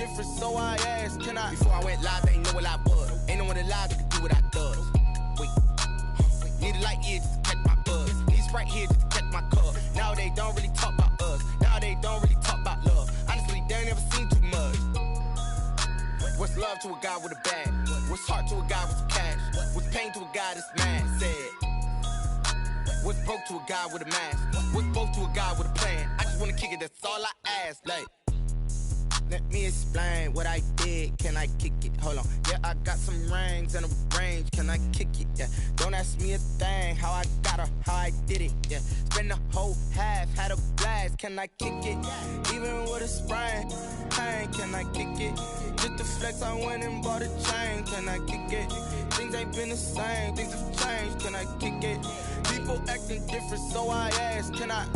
different, so I asked, can I? Before I went live, they ain't know what I was. Ain't no one alive that could do what I does. Wait, need a light here just to catch my buzz. Need Sprite here just to catch my cup. Now they don't really talk about us. Now they don't really talk about love. Honestly, they ain't never seen too much. What's love to a guy with a bag? What's heart to a guy with some cash? What's pain to a guy that's mad? Said. What's broke to a guy with a mask? What's both to a guy with a plan? I just wanna kick it, that's all I ask. Like, let me explain what I did. Can I kick it? Hold on. Yeah, I got some rings and a range. Can I kick it? Yeah. Don't ask me a thing. How I got her, how I did it. Yeah. Spend the whole half, had a blast. Can I kick it? Even with a sprain, pain. Can I kick it? Just to flex, I went and bought a chain. Can I kick it? Things ain't been the same. Things have changed. Can I kick it? People acting different, so I ask, can I?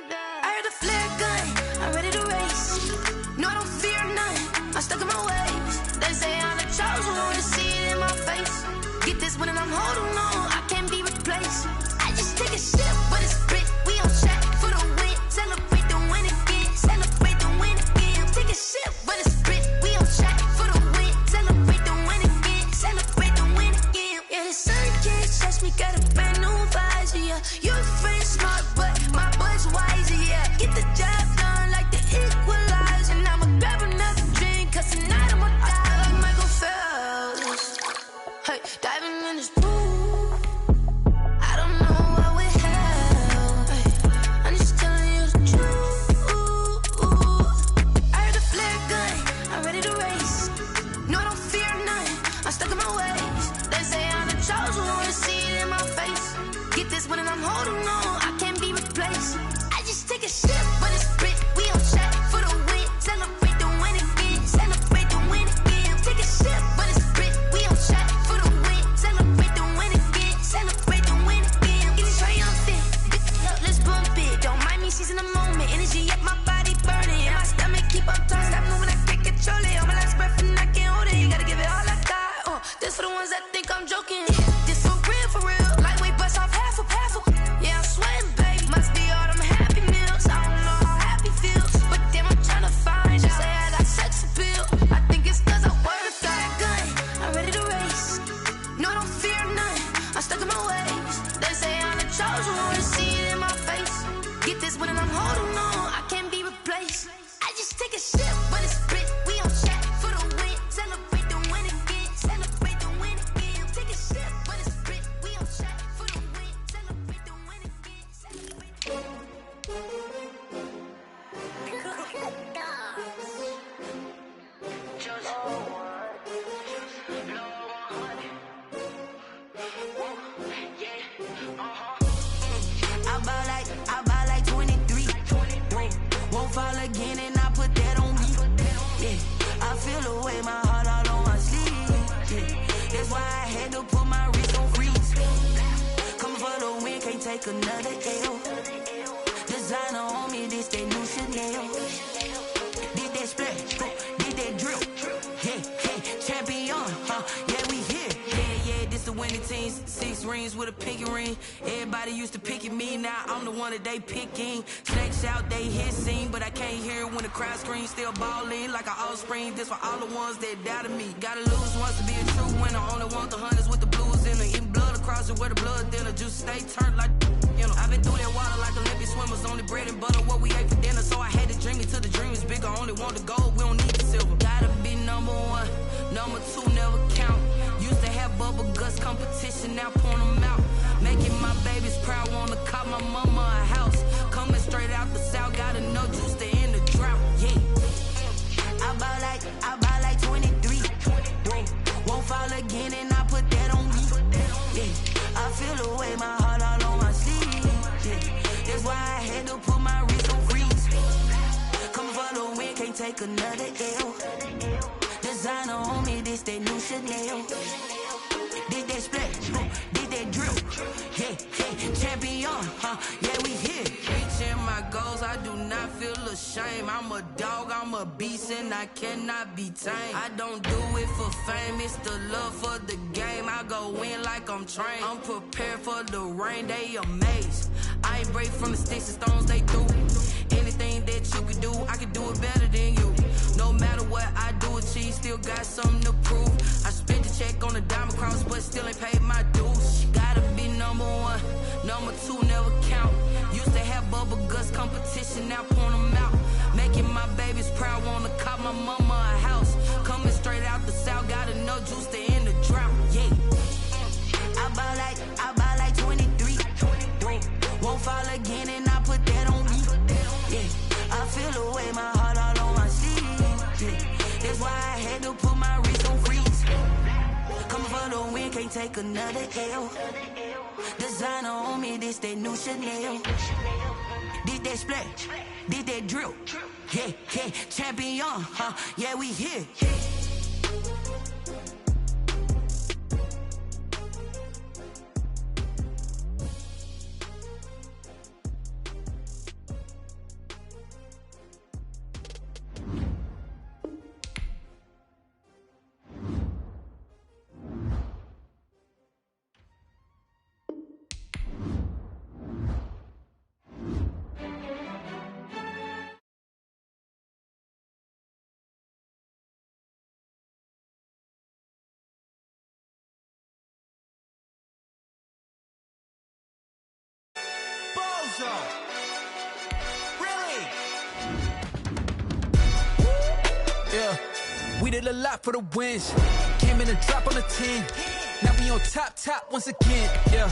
I heard the flare gun, I'm ready to race. No, I don't fear none, I'm stuck in my ways. They say I'm the chosen one, to see it in my face. Get this one and I'm holding on, I can't be replaced. I just take a sip, but it's spit, we on track for the win. Celebrate the win again, celebrate the win again. Take a sip, but it's spit, we on track for the win. Celebrate the win again, celebrate the win again. Yeah, the sun can't touch me, got a brand new visor, yeah. Your friend smart, but my boy's wiser, yeah. Get the job done like the equalizer. And I'ma grab another drink, cause tonight I'ma die like Michael Phelps. Hey, diving in this pool, I don't know what we have. Hey, I'm just telling you the truth. I heard the flare gun, I'm ready to race. No, I don't fear none, I'm stuck in my ways. They say I'm the chosen one, to see it in my face. Get this one and I'm holding take another L. Designer on me, this that new Chanel. Did that splash, did that drill. Hey, hey, champion, yeah, we here. Yeah, this the winning teams. 6 rings with a pinky ring. Everybody used to pick at me, now I'm the one that they picking. Snakes out, they hissing, but I can't hear it when the crowd screams. Still balling like an offspring. This for all the ones that doubted me. Gotta lose once to be a true winner. Only want the hunters with the blues in her. Eating blood across it where the blood thinner. Juice stay turned like, you know. I've been through that water like Olympic swimmers. Only bread and butter what we ate for dinner. So I had to dream it till the dream is bigger. Only want the gold, we don't need the silver. Gotta be number 1, number 2 never count. Used to have bubble guts competition, now point them out. Making my babies proud, wanna cop my mama a house. Coming straight out the south, gotta know juice to end the drought. Yeah, I buy like 23. Won't fall again and I put that on me. Yeah, I feel the way, my heart all on my sleeve. Yeah, that's why I had to put my wrist on freeze. Come for the win, can't take another L. Designer on me, this that new Chanel. Did that splash, did that drill. Yeah, hey, champion, yeah, we here. Reaching my goals, I do not feel ashamed. I'm a dog, I'm a beast, and I cannot be tamed. I don't do it for fame, it's the love for the game. I go in like I'm trained. I'm prepared for the rain, they amazed. I ain't break from the sticks and stones they do. Anything that you could do, I could do it better than you. No matter what I do, achieve, still got something to prove. I spent the check on the diamond cross, but still ain't paid my dues. Gotta be number 1, number 2 never count. Used to have bubble guts competition, now point them out. Making my babies proud, wanna cop my mama a house. Coming straight out the south, gotta know juice to end the drought. Yeah, I buy like 23. Won't fall again and I put that on me. Yeah, I feel the way, my heart all on my sleeve. Yeah, that's why I had to put my wrist on freeze. Coming for the win, can't take another L. Designer on me, this that new Chanel. Did that splash, did that drill. Yeah, yeah, champion, yeah, we here. Really? Yeah, we did a lot for the wins. Came in a drop on the 10. Now we on top once again. Yeah.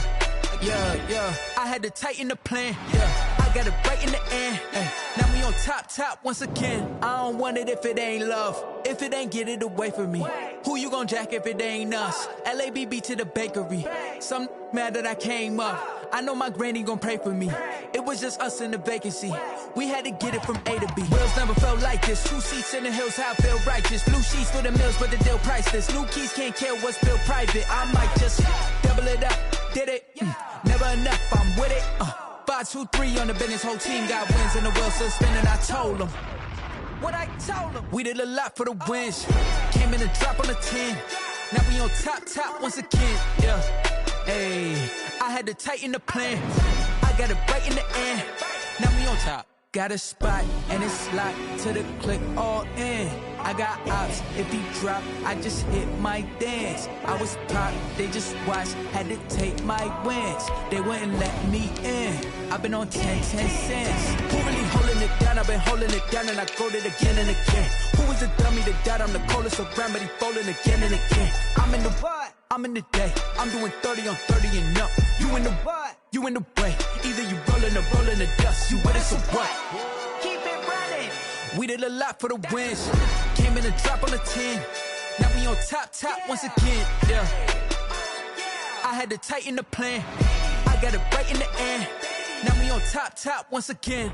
I had to tighten the plan. Yeah, I got it right in the end. Ay. Now we on top once again. I don't want it if it ain't love. If it ain't, get it away from me. Who you gon' jack if it ain't us? LABB to the bakery. Some mad that I came up. I know my granny gon' pray for me. It was just us in the vacancy. We had to get it from A to B. Wheels never felt like this. 2 seats in the hills, how I feel righteous. Blue sheets for the mills, but the deal priceless. New keys can't kill what's built private. I might just double it up. Did it? Never enough, I'm with it. 5, 2, 3 on the business. Whole team got wins and the wheels still spinning. I told them what I told them. We did a lot for the wins. Came in a drop on the 10. Now we on top once again. Yeah. Hey, I had to tighten the plan. I got it right in the end. Now we on top. Got a spot and it's locked to the click all in. I got ops, if he drop, I just hit my dance. I was pop, they just watched, had to take my wins. They wouldn't let me in. I've been on 10 cents. Who really holding it down? I've been holding it down and I go it again and again. Who was the dummy that died? I'm the coldest around, but he folding again and again. I'm in the what? I'm in the day. I'm doing 30 on 30 and up. You in the what? You in the way. Either you rolling or rolling the dust. You with it, so what? Keep it running. We did a lot for the wins. Came in a drop on the 10. Now we on top once again. Yeah. I had to tighten the plan. I got it right in the end. Now we on top once again.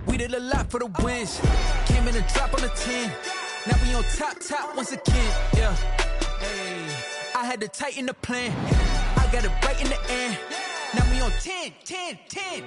We did a lot for the wins. Came in a drop on the 10. Now we on top once again. Yeah. Hey, I had to tighten the plan. I got it right in the end. Now we on 10, 10, 10.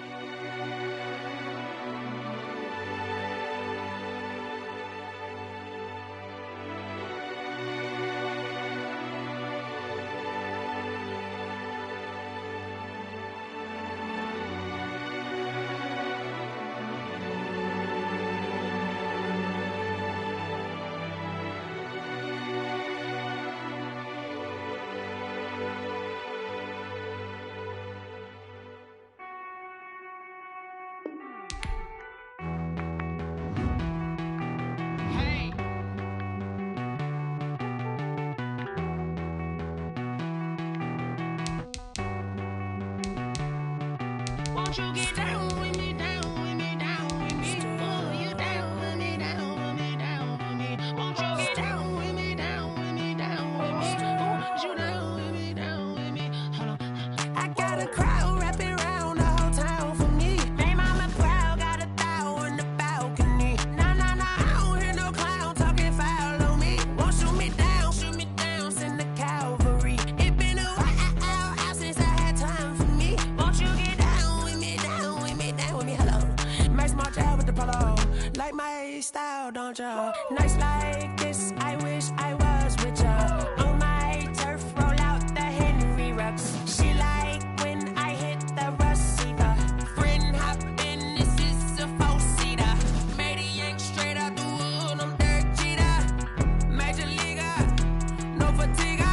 Won't you get down with me, down with me, down with me? Oh, you down with me, down with me, down with me. Won't you get down with me, down with me, down with me? Oh, you down with me, down with me? Hold on. I got a crowd wrapping around the whole town for me. They mama proud, got a thou in the balcony. Nah, I don't hear no clown talking foul on me. Won't shoot me down, send the cavalry. It been a while since I had time for me. Won't you get down with me, down with me, down with me? Hello. Max March out with the polo. Like my style, don't ya? Nights like this, I wish I was with ya. On my turf, roll out the Henry Rux. She like when I hit the receiver. Friend hop in, this is a four-seater. Made a yank straight out the wood, I'm Derek Jeter. Major leaguer, no fatigue.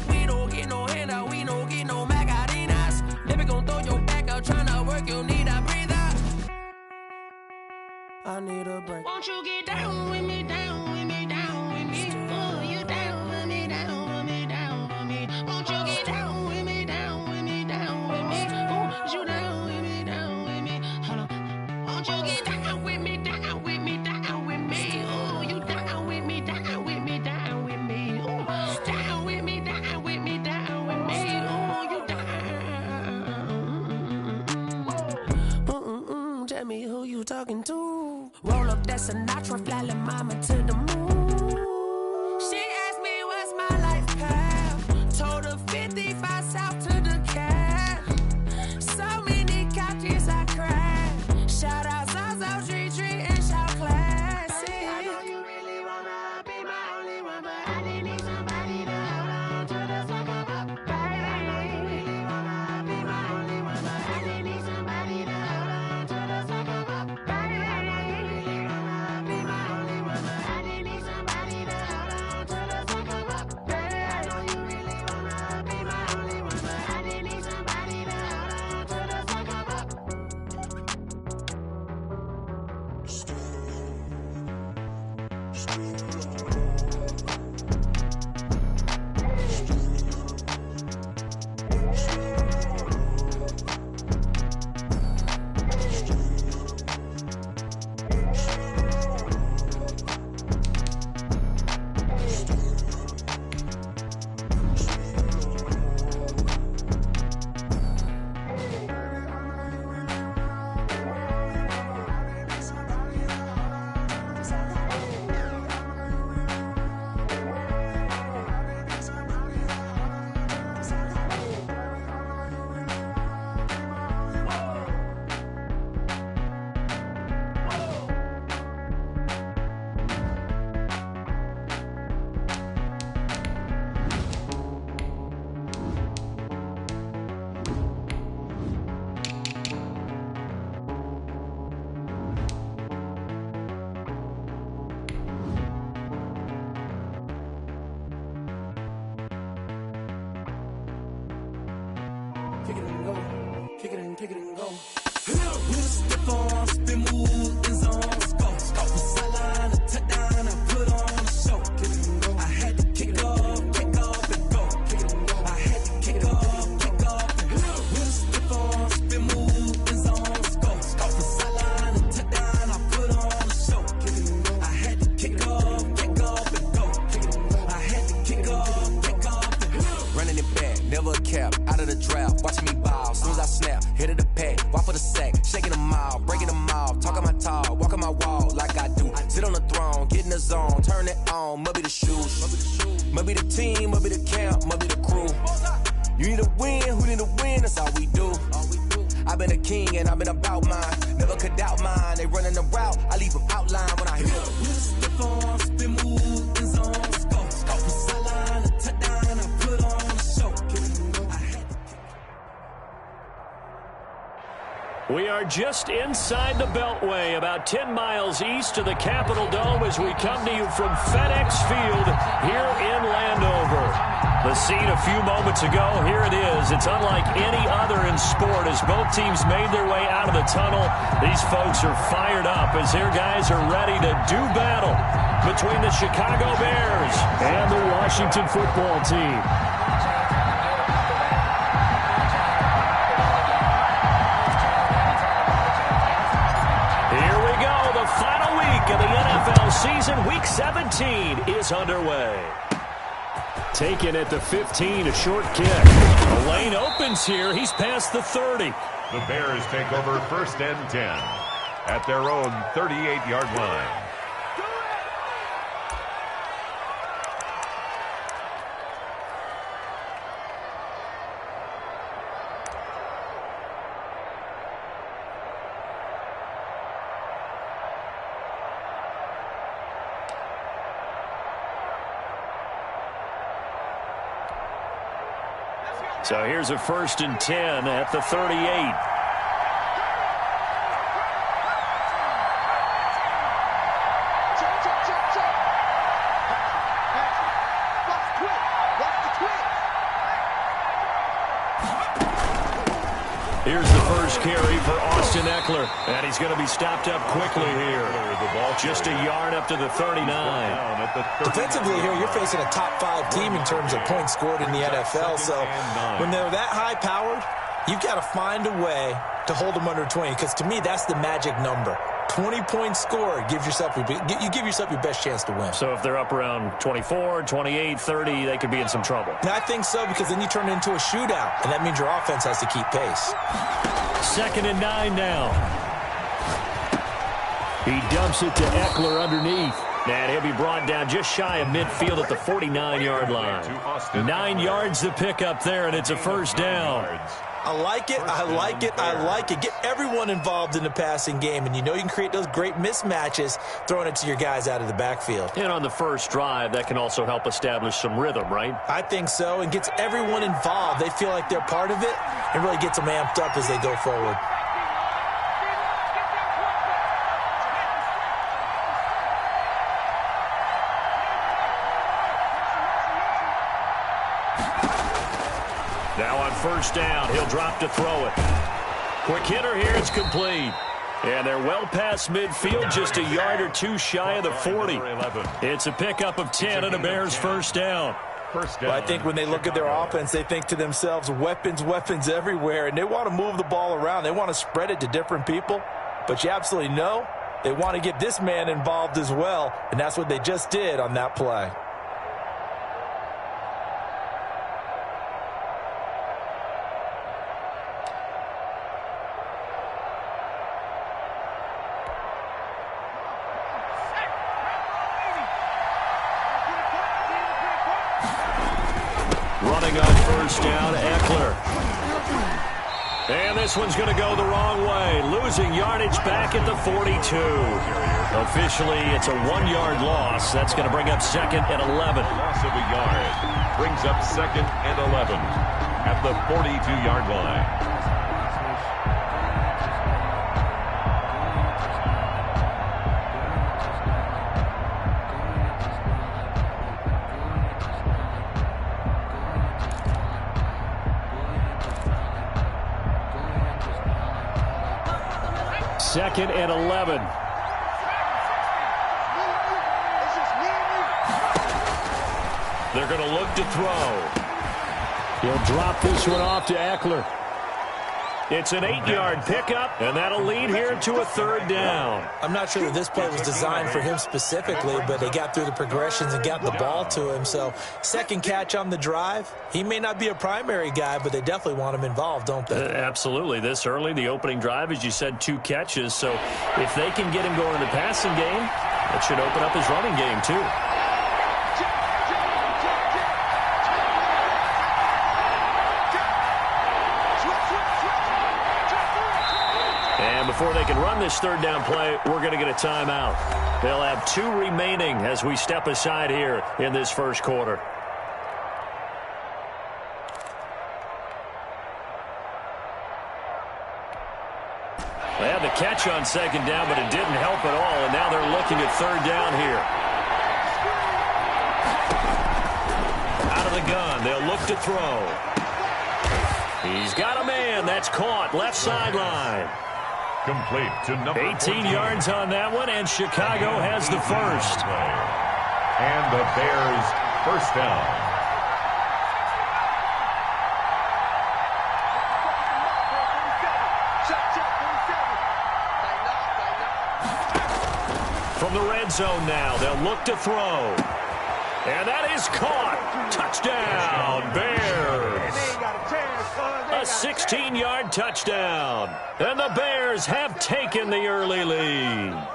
We don't get no handout, we don't get no Macarinas. Never gon' throw your back out, tryna work, you need a breather. I need a break. Won't you get down with me, down with me, down with me? Oh, you down with me, down with me, down with me? Won't you get down with me, down with me, down with me? Oh, you down with me, down with me? Hold on. Won't you get down with me, down with me, down with me? Oh, you down with me, down with me, down with me? Oh, down with me, down with me, down with me? Oh, you down. Tell me who you talking to. Roll up that Sinatra, fly la mama to the moon. She asked me what's my life path. Told her 55 south to the cab. So many couches I cried. Shout out South Street and shout classy. I know you really wanna be my only one, but I didn't need somebody to hold on to the second up. I know you really wanna be my only one, but I didn't need somebody to hold on to the second up. I know you really wanna be my only one, but I didn't need somebody to hold on to the second up. I know you really wanna be my only one, but I didn't need somebody to hold on to the second up. Kick it and go. Kick it and go. We'll step on, spin, move, in zone, let's go. Off the sideline, a touchdown, I put on a show. Kick it and go. I had to kick off and go. Kick it and go. I had to kick off and go. We'll step on, spin, move, in zone, let's go. Off the sideline, a touchdown, I put on a show. Kick it and go. I had to kick off and go. Kick it and go. I had to kick off and go. Running it back, never a cap, out of the draft, watching me ball. Soon as I snap, hit of the pack, walk for the sack, shaking them all, breaking them off, talking my talk, walking my wall like I do. Sit on the throne, get in the zone, turn it on, must be the shoes, must be the team, must be the camp, must be the crew. You need a win, who need a win? That's all we do. I've been a king and I've been about mine. Never could doubt mine. They running the route, I leave them outline when I hear Step on, spin move, in zone, scope. Sideline, a touchdown, I put on a show. We are just inside the Beltway, about 10 miles east of the Capitol Dome as we come to you from FedEx Field here in Landover. The scene a few moments ago, here it is. It's unlike any other in sport as both teams made their way out of the tunnel. These folks are fired up as their guys are ready to do battle between the Chicago Bears and the Washington football team. Here we go. The final week of the NFL season, Week 17, is underway. Taken at the 15, a short kick. The lane opens here. He's past the 30. The Bears take over 1st and 10 at their own 38-yard line. So here's a 1st and 10 at the 38. Here's the first carry for Austin Eckler. And he's going to be stopped up quickly here. Just a yard up to the 39. Defensively here, you're facing a top 5 team in terms of points scored in the NFL. So when they're that high-powered, you've got to find a way to hold them under 20. Because to me, that's the magic number. 20 points scored, you give yourself your best chance to win. So if they're up around 24, 28, 30, they could be in some trouble. And I think so, because then you turn it into a shootout, and that means your offense has to keep pace. 2nd and 9 now. He dumps it to Eckler underneath. And he'll be brought down just shy of midfield at the 49-yard line. 9 yards to pick up there, and it's a 1st down. I like it, I like it, I like it. Get everyone involved in the passing game, and you know you can create those great mismatches throwing it to your guys out of the backfield. And on the first drive, that can also help establish some rhythm, right? I think so, and gets everyone involved. They feel like they're part of it, and really gets them amped up as they go forward. Now on 1st down, he'll drop to throw it. Quick hitter here, it's complete. And they're well past midfield, just a yard or two shy of the 40. It's a pickup of 10 and a Bears 1st down. Well, I think when they look at their offense, they think to themselves, weapons, weapons everywhere, and they want to move the ball around. They want to spread it to different people, but you absolutely know they want to get this man involved as well, and that's what they just did on that play. Running on 1st down, Eckler. And this one's going to go the wrong way. Losing yardage back at the 42. Officially, it's a 1-yard loss. That's going to bring up 2nd and 11. Loss of a yard brings up 2nd and 11 at the 42-yard line. Second and 11. They're going to look to throw. He'll drop this one off to Eckler. It's an 8-yard pickup, and that'll lead here to a 3rd down. I'm not sure that this play was designed for him specifically, but they got through the progressions and got the ball to him. So 2nd catch on the drive. He may not be a primary guy, but they definitely want him involved, don't they? Absolutely. This early, the opening drive, as you said, 2 catches. So if they can get him going in the passing game, that should open up his running game too. before they can run this third down play, we're going to get a timeout. They'll have 2 remaining as we step aside here in this first quarter. They had the catch on second down, but it didn't help at all, and now they're looking at third down here. Out of the gun, they'll look to throw. He's got a man. That's caught. Left sideline. Complete to number 18 yards on that one, and Chicago has the first. And the Bears first down. From the red zone now, they'll look to throw. And that is caught. Touchdown, Bears. A 16-yard touchdown. And the Bears have taken the early lead.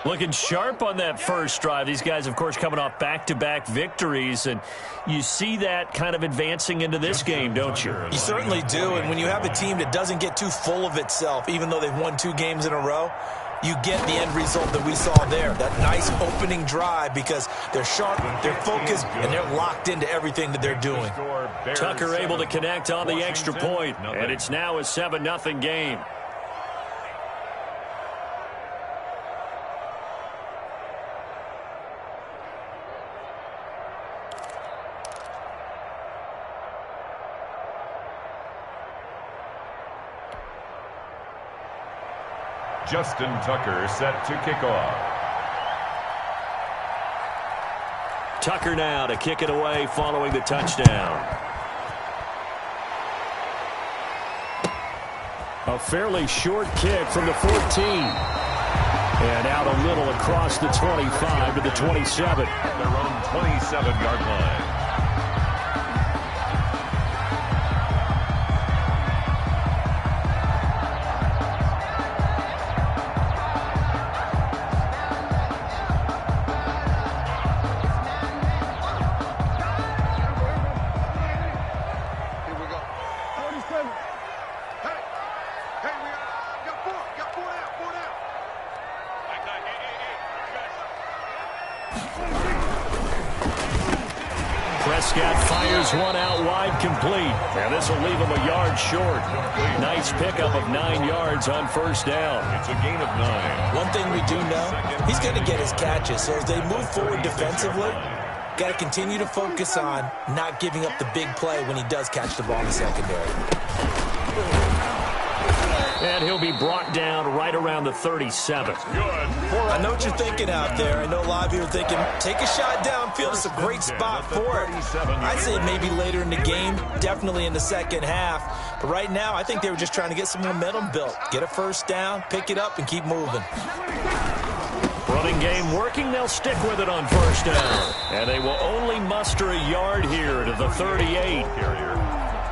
Looking sharp on that first drive. These guys, of course, coming off back-to-back victories, and you see that kind of advancing into this game, don't you? You certainly do, and when you have a team that doesn't get too full of itself, even though they've won 2 games in a row, you get the end result that we saw there, that nice opening drive, because they're sharp, they're focused, and they're locked into everything that they're doing. Tucker able to connect on the extra point, and it's now a 7-0 game. Justin Tucker set to kick off. Tucker now to kick it away following the touchdown. A fairly short kick from the 14. And out a little across the 25 to the 27. Their own 27-yard line. Prescott fires one out wide, complete. And this will leave him a yard short. Nice pickup of 9 yards on first down. It's a gain of 9. One thing we do know, he's going to get his catches. So as they move forward defensively, got to continue to focus on not giving up the big play when he does catch the ball in the secondary. And he'll be brought down right around the 37. I know what you're thinking out there. I know a lot of you are thinking, take a shot downfield. It's a great spot for it. I'd say maybe later in the game, definitely in the second half. But right now, I think they were just trying to get some momentum built. Get a first down, pick it up, and keep moving. Running game working. They'll stick with it on first down. And they will only muster a yard here to the 38.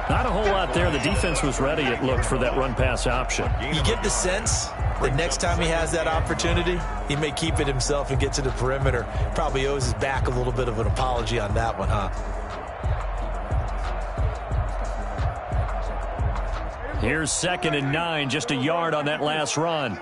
Not a whole lot there. The defense was ready, it looked, for that run-pass option. You get the sense that next time he has that opportunity, he may keep it himself and get to the perimeter. Probably owes his back a little bit of an apology on that one, huh? Here's 2nd and 9, just a yard on that last run.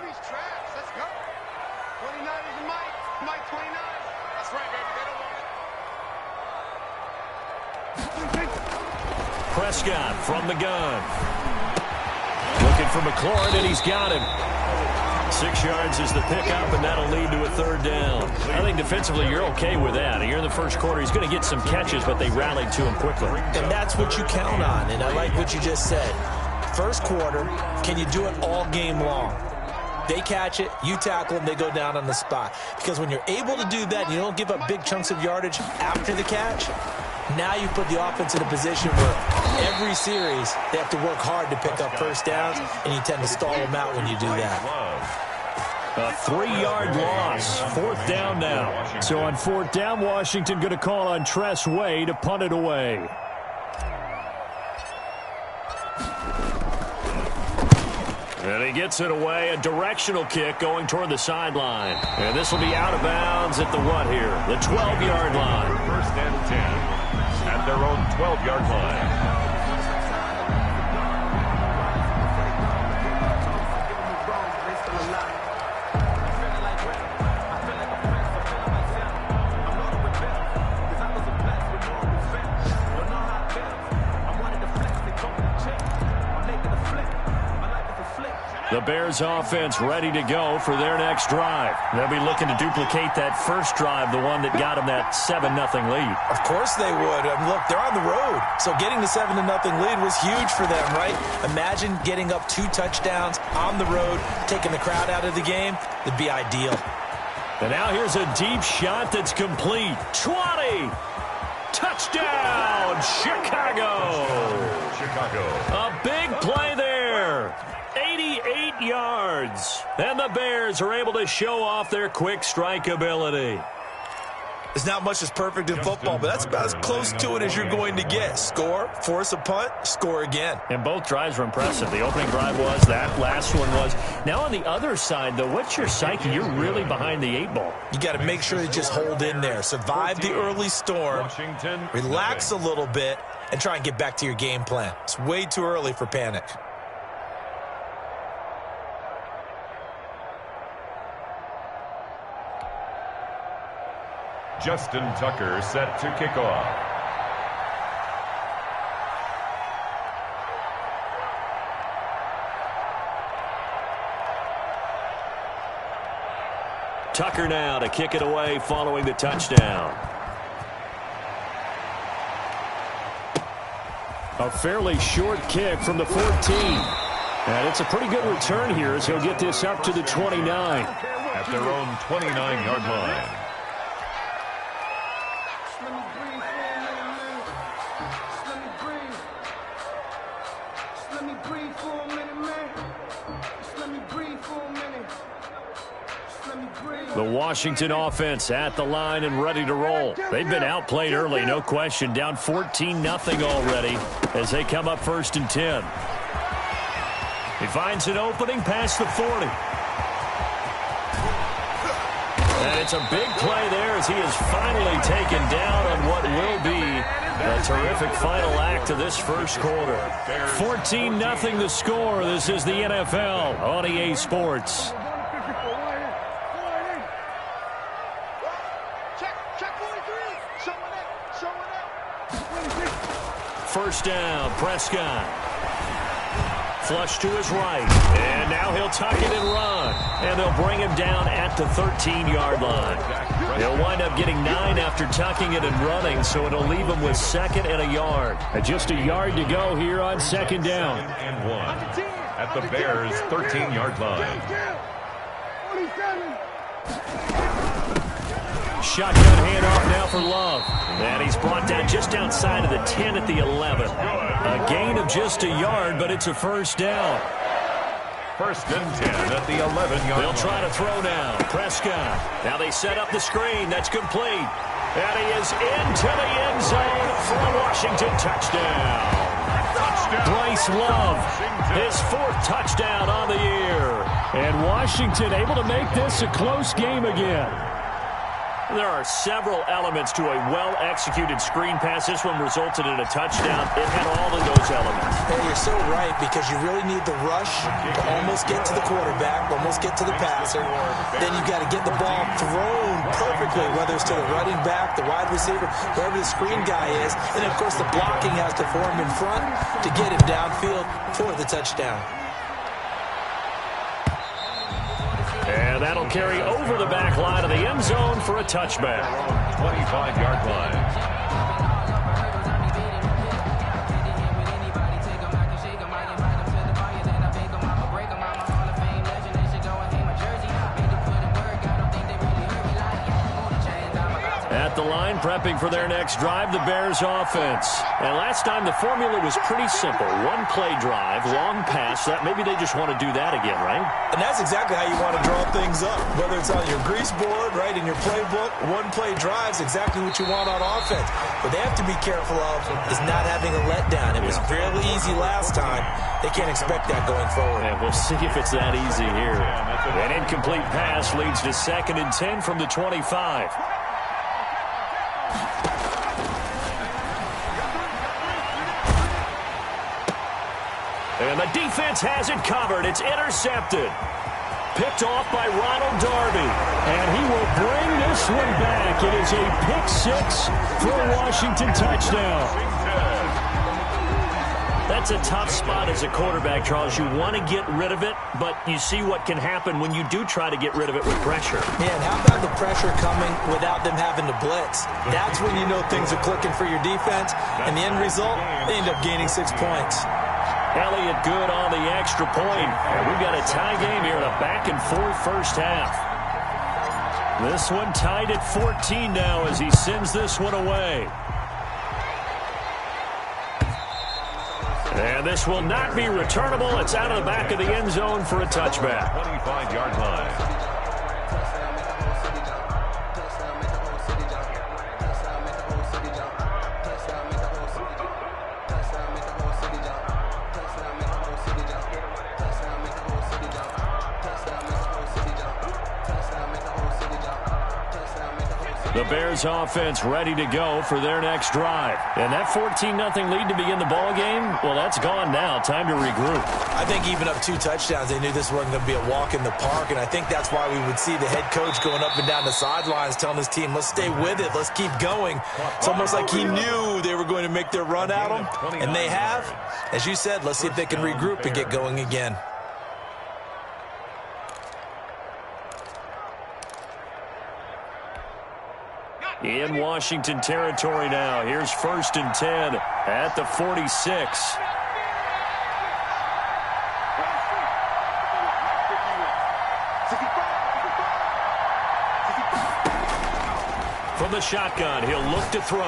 Prescott from the gun. Looking for McLaurin, and he's got him. 6 yards is the pickup, and that'll lead to a third down. I think defensively you're okay with that. Here in the first quarter, he's going to get some catches, but they rallied to him quickly. And that's what you count on, and I like what you just said. First quarter, can you do it all game long? They catch it, you tackle them, they go down on the spot. Because when you're able to do that, and you don't give up big chunks of yardage after the catch, now you put the offense in a position where every series they have to work hard to pick up first downs, and you tend to stall them out when you do that. A 3-yard loss. 4th down now. So on 4th down, Washington going to call on Tress Way to punt it away. And he gets it away. A directional kick going toward the sideline. And this will be out of bounds at the what here? The 12-yard line. 1st and 10. At their own 12-yard line. The Bears offense ready to go for their next drive. They'll be looking to duplicate that first drive, the one that got them that 7-0 lead. Of course they would. Look, they're on the road. So getting the 7-0 lead was huge for them, right? Imagine getting up 2 touchdowns on the road, taking the crowd out of the game. It'd be ideal. And now here's a deep shot that's complete. 20. Touchdown, Chicago. A big play there. 88 yards. And the Bears are able to show off their quick strike ability. There's not much that's perfect in football, but that's about as close to it as you're going to get. Score, force a punt, score again. And both drives were impressive. The opening drive was, that last one was. Now on the other side, though, what's your psyche? You're really behind the 8 ball. You got to make sure you just hold in there. Survive the early storm, relax a little bit, and try and get back to your game plan. It's way too early for panic. Justin Tucker set to kick off. Tucker now to kick it away following the touchdown. A fairly short kick from the 14. And it's a pretty good return here as he'll get this up to the 29. At their own 29-yard line. The Washington offense at the line and ready to roll. They've been outplayed early, no question. Down 14-0 already as they come up 1st and 10. He finds an opening past the 40. And it's a big play there as he is finally taken down on what will be a terrific final act of this first quarter. 14-0 the score. This is the NFL on EA Sports. First down, Prescott. Flush to his right. And now he'll tuck it and run. And they'll bring him down at the 13-yard line. He'll wind up getting 9 after tucking it and running, so it'll leave him with 2nd and a yard. Just a yard to go here on 2nd down. 2nd and 1 at the Bears' 13-yard line. Shotgun handoff now for Love. And he's brought down just outside of the 10 at the 11. A gain of just a yard, but it's a first down. 1st and 10 at the 11-yard line. They'll try to throw now. Prescott. Now they set up the screen. That's complete. And he is into the end zone for a Washington touchdown. Bryce Love, his 4th touchdown on the year. And Washington able to make this a close game again. There are several elements to a well-executed screen pass. This one resulted in a touchdown. It had all of those elements. Hey, you're so right, because you really need the rush to almost get to the quarterback, almost get to the passer. Then you got to get the ball thrown perfectly, whether it's to the running back, the wide receiver, whoever the screen guy is. And, of course, the blocking has to form in front to get him downfield for the touchdown. And that'll carry over the back line of the end zone for a touchback. 25-yard line. At the line, prepping for their next drive, the Bears offense. And last time, the formula was pretty simple. 1-play drive, long pass. Maybe they just want to do that again, right? And that's exactly how you want to draw things up. Whether it's on your grease board, right, in your playbook, 1-play drive's exactly what you want on offense. What they have to be careful of is not having a letdown. It was fairly easy last time. They can't expect that going forward. And we'll see if it's that easy here. An incomplete pass leads to 2nd and 10 from the 25. And the defense has it covered. It's intercepted. Picked off by Ronald Darby. And he will bring this one back. It is a pick 6 for a Washington touchdown. That's a tough spot as a quarterback, Charles. You want to get rid of it, but you see what can happen when you do try to get rid of it with pressure. Yeah, and how about the pressure coming without them having to blitz? That's when you know things are clicking for your defense, and the end result, they end up gaining 6 points. Elliott good on the extra point. And we've got a tie game here in a back-and-forth first half. This one tied at 14 now as he sends this one away. And this will not be returnable. It's out of the back of the end zone for a touchback. 25-yard line. The Bears offense ready to go for their next drive. And that 14-0 lead to begin the ball game, well, that's gone now. Time to regroup. I think even up 2 touchdowns, they knew this wasn't going to be a walk in the park, and I think that's why we would see the head coach going up and down the sidelines telling his team, let's stay with it, let's keep going. It's almost like he knew they were going to make their run at him, and they have. As you said, let's see if they can regroup and get going again. In Washington territory now. Here's 1st and 10 at the 46. From the shotgun, he'll look to throw.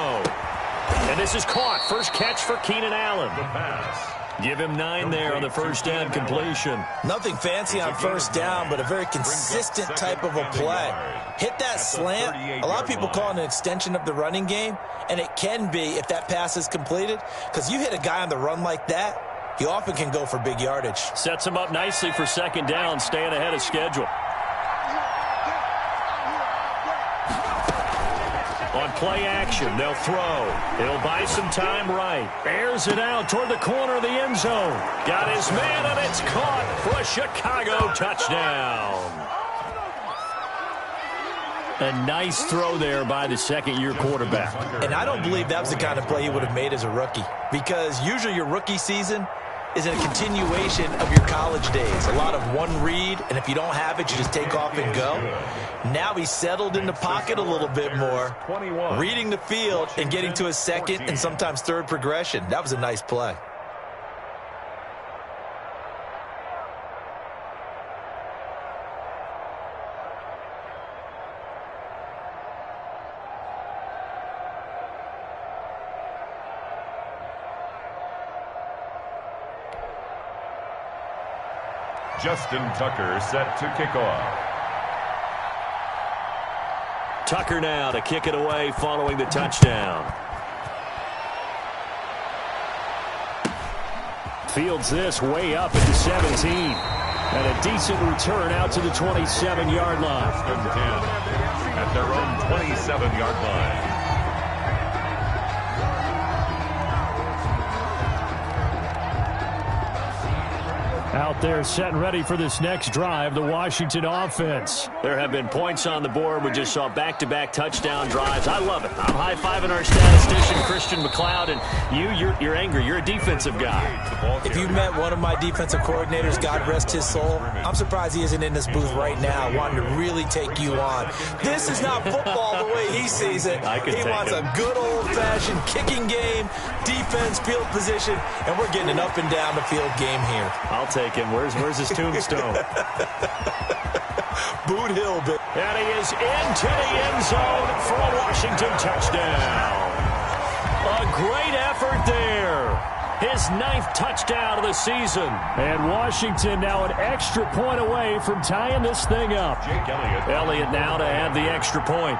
And this is caught. First catch for Keenan Allen. The pass. Give him 9 there on the first down completion. Nothing fancy on first down, but a very consistent type of a play. Hit that slant. A lot of people call it an extension of the running game, and it can be if that pass is completed, because you hit a guy on the run like that, he often can go for big yardage. Sets him up nicely for second down, staying ahead of schedule. On play action, they'll throw. It'll buy some time right. Airs it out toward the corner of the end zone. Got his man, and it's caught for a Chicago touchdown. A nice throw there by the second-year quarterback. And I don't believe that was the kind of play he would have made as a rookie, because usually your rookie season is a continuation of your college days. A lot of one read, and if you don't have it, you just take off and go. Now he's settled in the pocket a little bit more, reading the field and getting to his second and sometimes third progression. That was a nice play. Justin Tucker set to kick off. Tucker now to kick it away following the touchdown. Fields this way up at the 17. And a decent return out to the 27-yard line. 10 at their own 27-yard line. Out there set and ready for this next drive, the Washington offense. There have been points on the board. We just saw back-to-back touchdown drives. I love it. I'm high-fiving our statistician, Christian McLeod, and you're angry. You're a defensive guy. If you met one of my defensive coordinators, God rest his soul, I'm surprised he isn't in this booth right now wanting to really take you on. This is not football the way he sees it. He wants a good old-fashioned kicking game, defense, field position, and we're getting an up and down the field game here. I'll take him. Where's his tombstone? Boot Hill, baby. And he is into the end zone for a Washington touchdown. A great effort there. His 9th touchdown of the season. And Washington now an extra point away from tying this thing up. Jake Elliott now to add the extra point.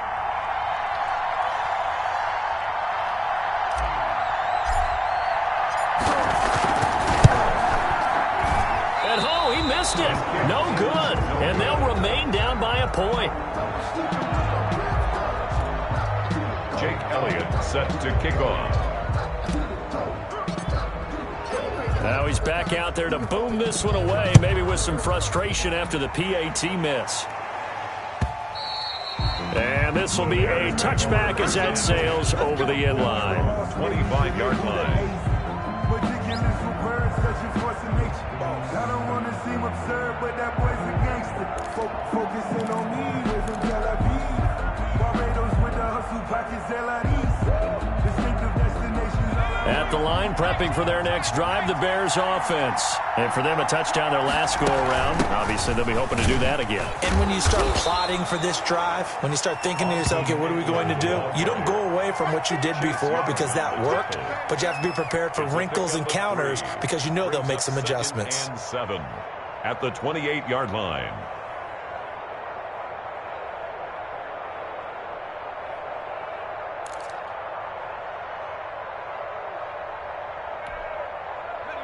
It. No good. And they'll remain down by a point. Jake Elliott set to kick off. Now he's back out there to boom this one away, maybe with some frustration after the PAT miss. And this will be a touchback as that sails over the end line. 25-yard line. much force in nature. I don't want to seem absurd, but that boy's a gangster. Focusing on me, live in Tel Aviv. Barbados with the hustle pockets, LIDs. Distinctive destinations. At the line, prepping for their next drive, the Bears offense. And for them, a touchdown their last go-around. Obviously, they'll be hoping to do that again. And when you start plotting for this drive, when you start thinking to yourself, okay, what are we going to do? You don't go away from what you did before because that worked, but you have to be prepared for wrinkles and counters because you know they'll make some adjustments. And 7 at the 28-yard line.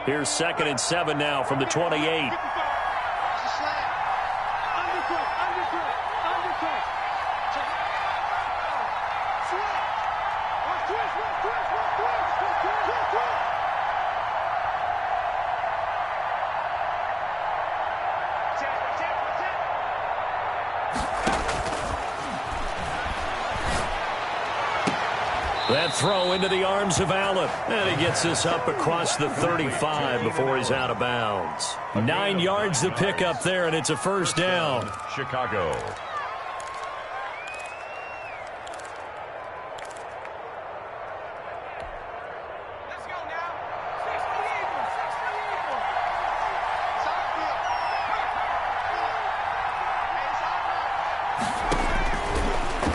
Here's 2nd and 7 now from the 28. That throw into the arms of Allen. And he gets this up across the 35 before he's out of bounds. 9 yards to pick up there, and it's a first down. Chicago.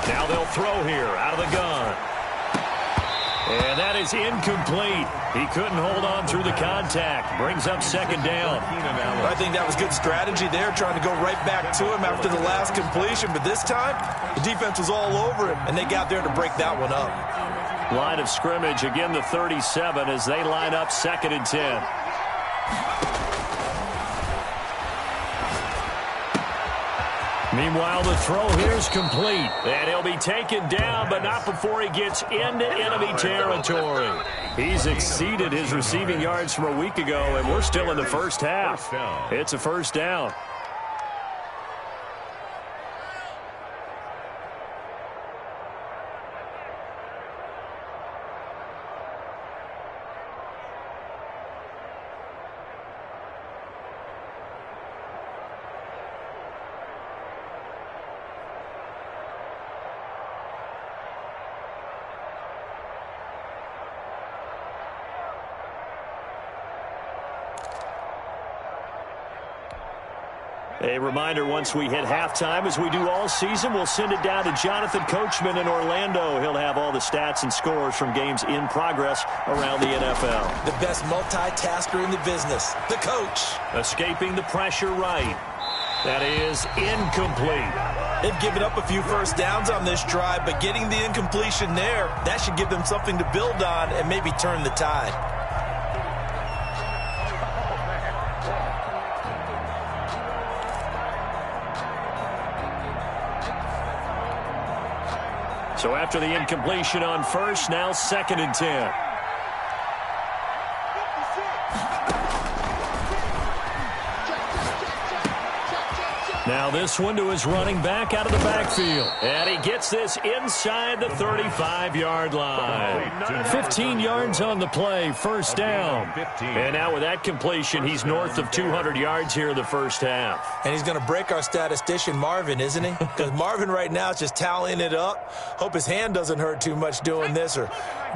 Now they'll throw here out of the gun. And that is incomplete. He couldn't hold on through the contact. Brings up 2nd down. I think that was good strategy there, trying to go right back to him after the last completion. But this time, the defense was all over him, and they got there to break that one up. Line of scrimmage, again the 37 as they line up 2nd and 10. Meanwhile, the throw here's complete. And he'll be taken down, but not before he gets into enemy territory. He's exceeded his receiving yards from a week ago, and we're still in the first half. It's a first down. A reminder, once we hit halftime, as we do all season, we'll send it down to Jonathan Coachman in Orlando. He'll have all the stats and scores from games in progress around the NFL. The best multitasker in the business, the coach. Escaping the pressure right. That is incomplete. They've given up a few first downs on this drive, but getting the incompletion there, that should give them something to build on and maybe turn the tide. So after the incompletion on first, now 2nd and 10. Now this one to his running back out of the backfield. And he gets this inside the 35-yard line. 15 yards on the play, first down. And now with that completion, he's north of 200 yards here in the first half. And he's going to break our statistician, Marvin, isn't he? Because Marvin right now is just tallying it up. Hope his hand doesn't hurt too much doing this or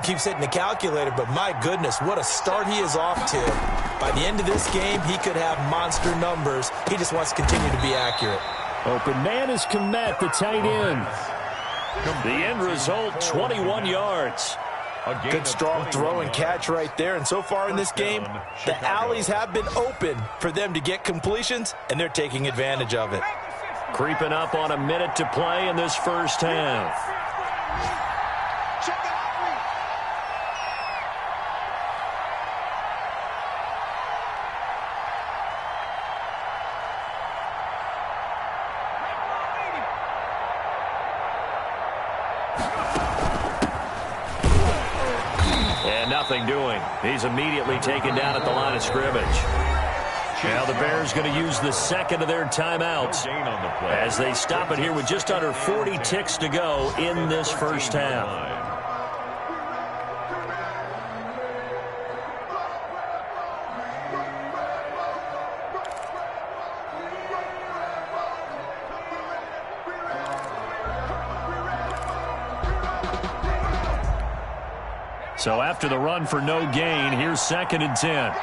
keeps hitting the calculator. But my goodness, what a start he is off to. By the end of this game, he could have monster numbers. He just wants to continue to be accurate. Open man is Komet, the tight end. The end result, 21 yards. Good strong throw and catch right there. And so far in this game, the alleys have been open for them to get completions, and they're taking advantage of it. Creeping up on a minute to play in this first half. Nothing doing. He's immediately taken down at the line of scrimmage. Now the Bears going to use the second of their timeouts as they stop it here with just under 40 ticks to go in this first half. So after the run for no gain, here's 2nd and 10.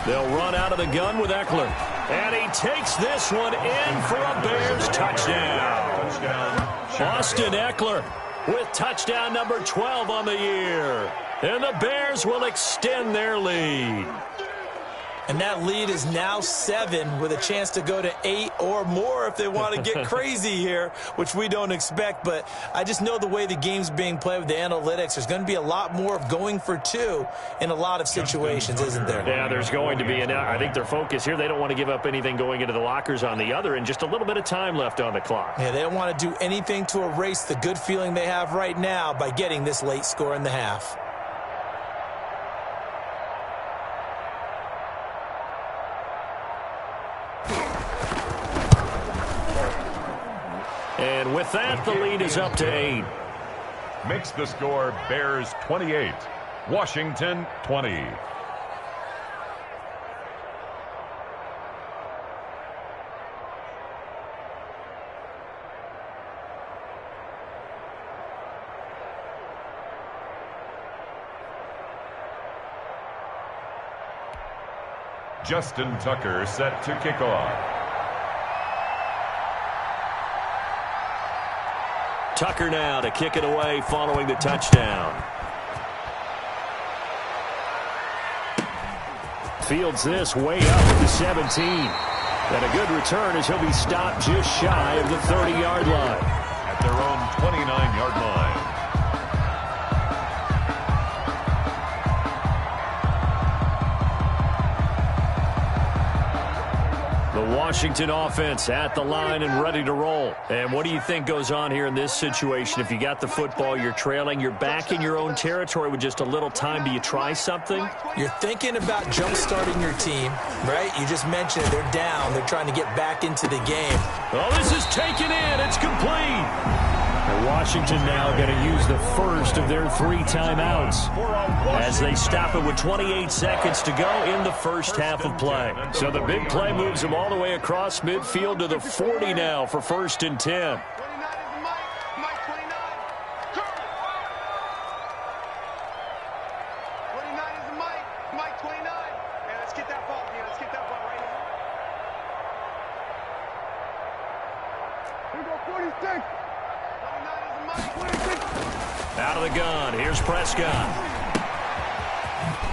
They'll run out of the gun with Eckler. And he takes this one in for a Bears touchdown. Austin Eckler with touchdown number 12 on the year. And the Bears will extend their lead. And that lead is now 7 with a chance to go to 8 or more if they want to get crazy here, which we don't expect. But I just know the way the game's being played with the analytics, there's going to be a lot more of going for 2 in a lot of situations, isn't there? Yeah, there's going to be. And I think their focus here, they don't want to give up anything going into the lockers on the other, and just a little bit of time left on the clock. Yeah, they don't want to do anything to erase the good feeling they have right now by getting this late score in the half. And with that, the lead is up to 8. Makes the score Bears 28, Washington 20. Justin Tucker set to kick off. Tucker now to kick it away following the touchdown. Fields this way up at the 17. And a good return as he'll be stopped just shy of the 30-yard line. At their own 29-yard line. The Washington offense at the line and ready to roll. And what do you think goes on here in this situation? If you got the football, you're trailing, you're back in your own territory with just a little time. Do you try something? You're thinking about jump-starting your team, right? You just mentioned it. They're down. They're trying to get back into the game. Oh, this is taken in. It's complete. And Washington now going to use the first of their 3 timeouts as they stop it with 28 seconds to go in the first half of play. So the big play moves them all the way across midfield to the 40 now for 1st and 10. Out of the gun, here's Prescott.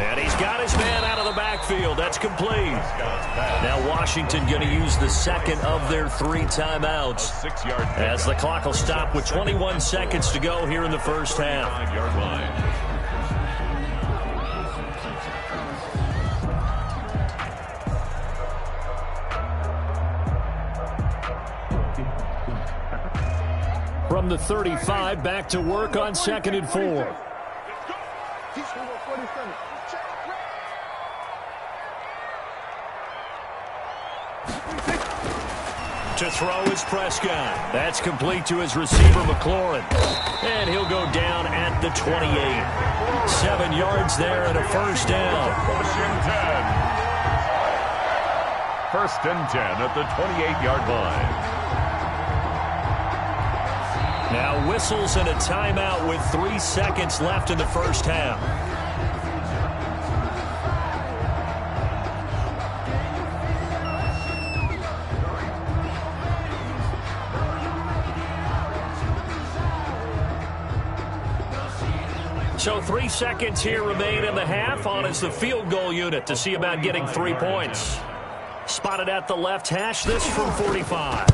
And he's got his man out of the backfield. That's complete. Now Washington going to use the second of their 3 timeouts as the clock will stop with 21 seconds to go here in the first half. From the 35, back to work on 2nd and 4. To throw is Prescott. That's complete to his receiver, McLaurin. And he'll go down at the 28. 7 yards there and a first down. 1st and 10 at the 28-yard line. Now whistles and a timeout with 3 seconds left in the first half. So 3 seconds here remain in the half. On is the field goal unit to see about getting 3 points. Spotted at the left hash, this from 45.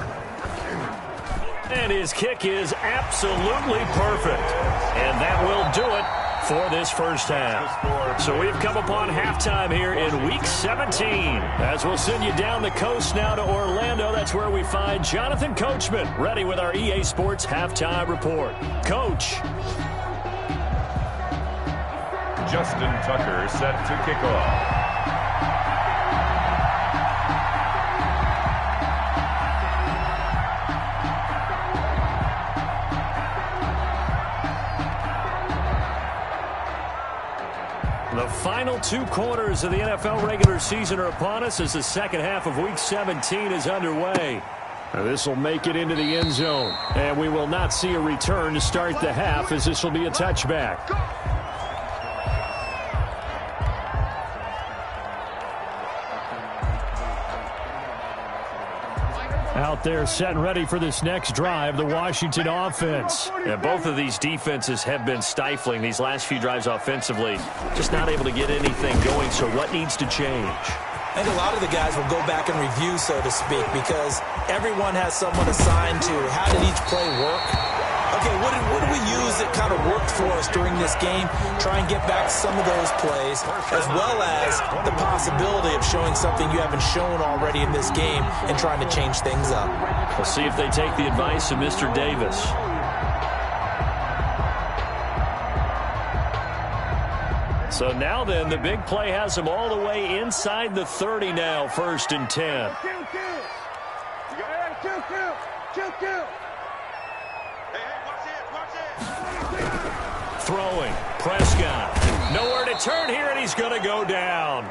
And his kick is absolutely perfect. And that will do it for this first half. So we've come upon halftime here in Week 17. As we'll send you down the coast now to Orlando. That's where we find Jonathan Coachman ready with our EA Sports Halftime Report. Coach. Justin Tucker set to kick off. The final 2 quarters of the NFL regular season are upon us as the second half of Week 17 is underway. This will make it into the end zone, and we will not see a return to start the half as this will be a touchback. Out there set and ready for this next drive, the Washington offense. And both of these defenses have been stifling these last few drives offensively. Just not able to get anything going, so what needs to change? I think a lot of the guys will go back and review, so to speak, because everyone has someone assigned to how did each play work. Okay, what did we use that kind of worked for us during this game? Try and get back some of those plays, as well as the possibility of showing something you haven't shown already in this game and trying to change things up. We'll see if they take the advice of Mr. Davis. So now then, the big play has them all the way inside the 30 now, 1st and 10. Throwing, Prescott. Nowhere to turn here, and he's going to go down.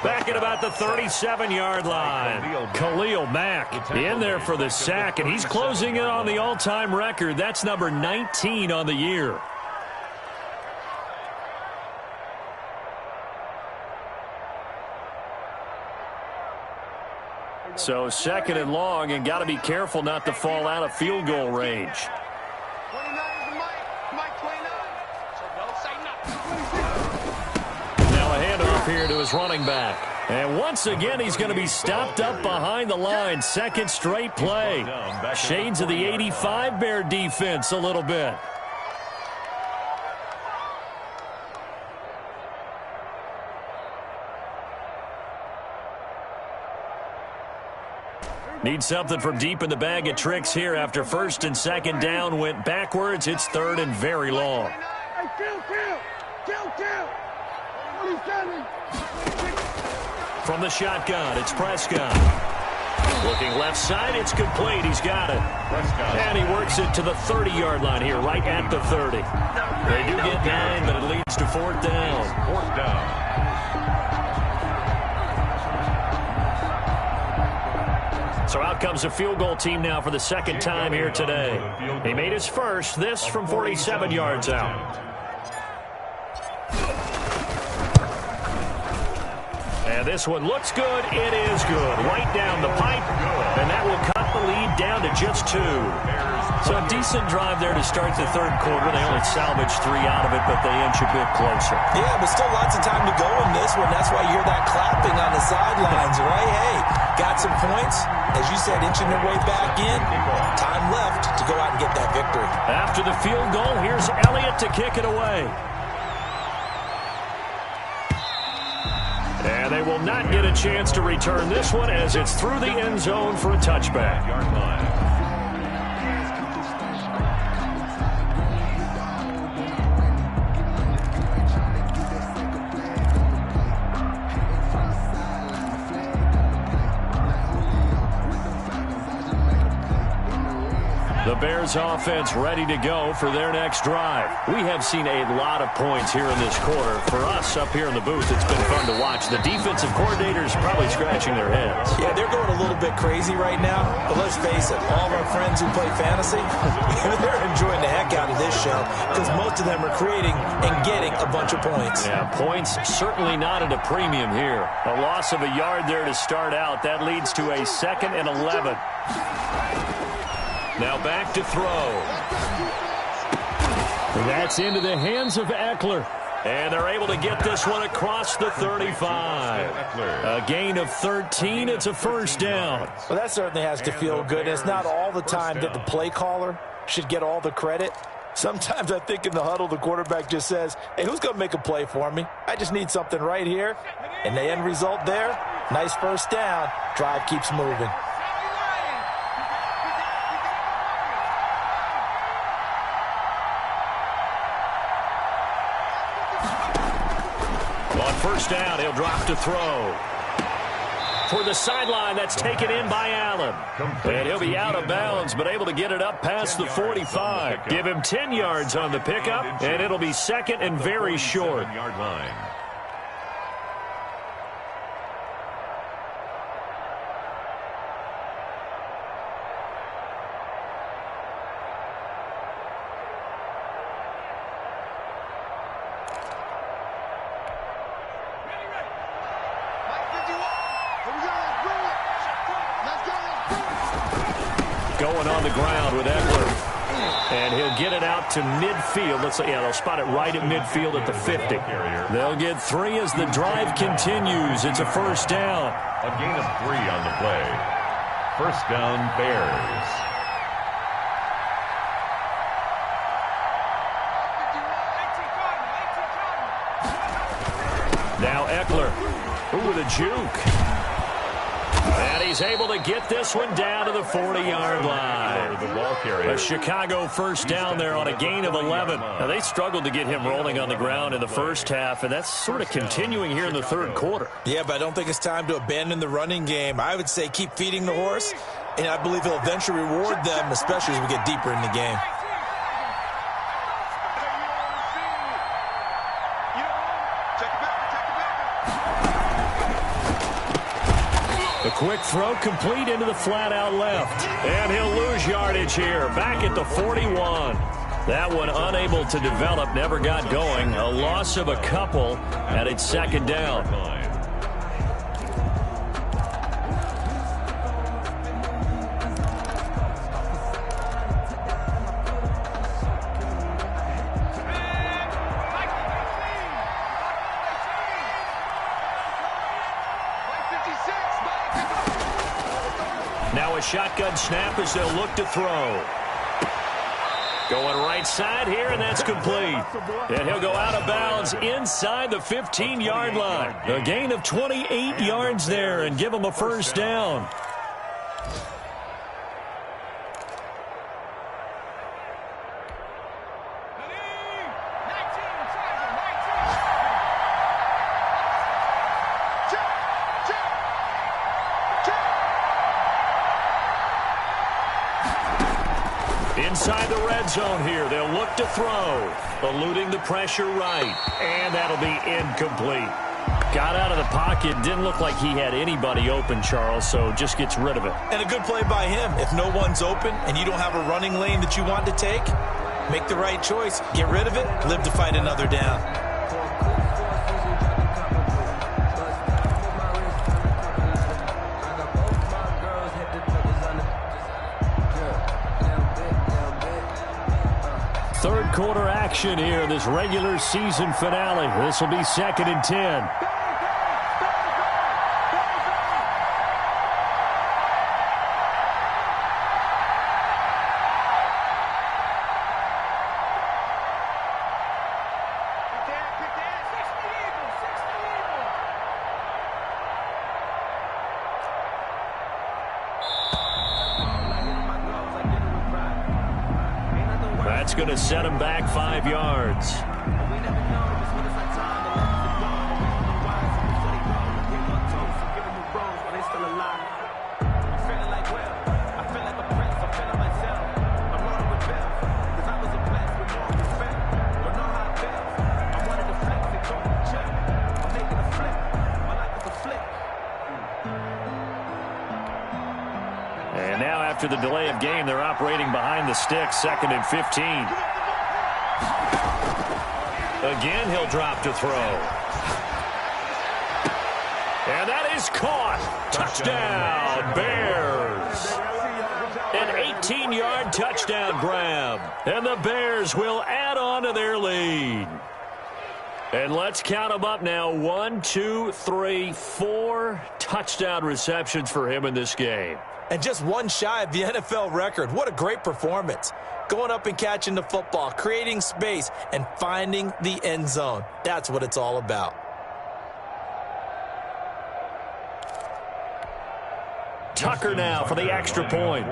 Back at about the 37-yard line. Khalil Mack in there for the sack, and he's closing in on the all-time record. That's number 19 on the year. So 2nd and long, and got to be careful not to fall out of field goal range. Now a handoff here to his running back. And once again, he's going to be stopped up behind the line. 2nd straight play. Shades of the 85 Bear defense a little bit. Need something from deep in the bag of tricks here after 1st and 2nd down went backwards. It's 3rd and very long. From the shotgun, it's Prescott. Looking left side, it's complete. He's got it. And he works it to the 30-yard line here, right at the 30. They do get 9, but it leads to 4th down. 4th down. So out comes a field goal team now for the 2nd time here today. He made his first, this from 47 yards out. And this one looks good. It is good. Right down the pipe. And that will cut the lead down to just 2. So a decent drive there to start the 3rd quarter. They only salvaged 3 out of it, but they inch a bit closer. Yeah, but still lots of time to go in this one. That's why you hear that clapping on the sidelines, right? Hey, got some points. As you said, inching their way back in. Time left to go out and get that victory. After the field goal, here's Elliott to kick it away. And they will not get a chance to return this one as it's through the end zone for a touchback. The Bears offense ready to go for their next drive. We have seen a lot of points here in this quarter. For us up here in the booth, it's been fun to watch. The defensive coordinators probably scratching their heads. Yeah, they're going a little bit crazy right now. But let's face it, all of our friends who play fantasy, they're enjoying the heck out of this show because most of them are creating and getting a bunch of points. Yeah, points certainly not at a premium here. A loss of a yard there to start out. That leads to a 2nd and 11. Now back to throw. That's into the hands of Eckler. And they're able to get this one across the 35. A gain of 13. It's a 1st down. Well, that certainly has to feel good. It's not all the time that the play caller should get all the credit. Sometimes I think in the huddle, the quarterback just says, hey, who's going to make a play for me? I just need something right here. And the end result there, nice 1st down. Drive keeps moving. On 1st down, he'll drop to throw. For the sideline, that's taken in by Allen. And he'll be out of bounds, but able to get it up past the 45. Give him 10 yards on the pickup, and it'll be 2nd and very short. going on the ground with Eckler. And he'll get it out to midfield. They'll spot it right at midfield at the 50. They'll get 3 as the drive continues. It's a first down. A gain of 3 on the play. First down, Bears. Now Eckler. Ooh, with a juke. And he's able to get this one down to the 40-yard line. The ball carrier. A Chicago first down there on a gain of 11. Now, they struggled to get him rolling on the ground in the first half, and that's sort of continuing here in the third quarter. Yeah, but I don't think it's time to abandon the running game. I would say keep feeding the horse, and I believe he'll eventually reward them, especially as we get deeper in the game. A quick throw complete into the flat-out left. And he'll lose yardage here, back at the 41. That one unable to develop, never got going. A loss of a couple, and it's second down. Now a shotgun snap as they'll look to throw. Going right side here, and that's complete. And he'll go out of bounds inside the 15-yard line. A gain of 28 yards there and give him a first down. Inside the red zone here, they'll look to throw. Eluding the pressure right, and that'll be incomplete. Got out of the pocket, didn't look like he had anybody open, Charles, so just gets rid of it. And a good play by him. If no one's open and you don't have a running lane that you want to take, make the right choice. Get rid of it, live to fight another down. Third quarter action here, this regular season finale. This will be 2nd and 10. That's going to set him back 5 yards. And now after the delay of game, they're operating behind the sticks, 2nd and 15. Again, he'll drop to throw. And that is caught. Touchdown, Bears. An 18-yard touchdown grab. And the Bears will add on to their lead. And let's count them up now. 1, 2, 3, 4 touchdown receptions for him in this game. And just one shy of the NFL record. What a great performance. Going up and catching the football, creating space, and finding the end zone. That's what it's all about. Tucker now for the extra point.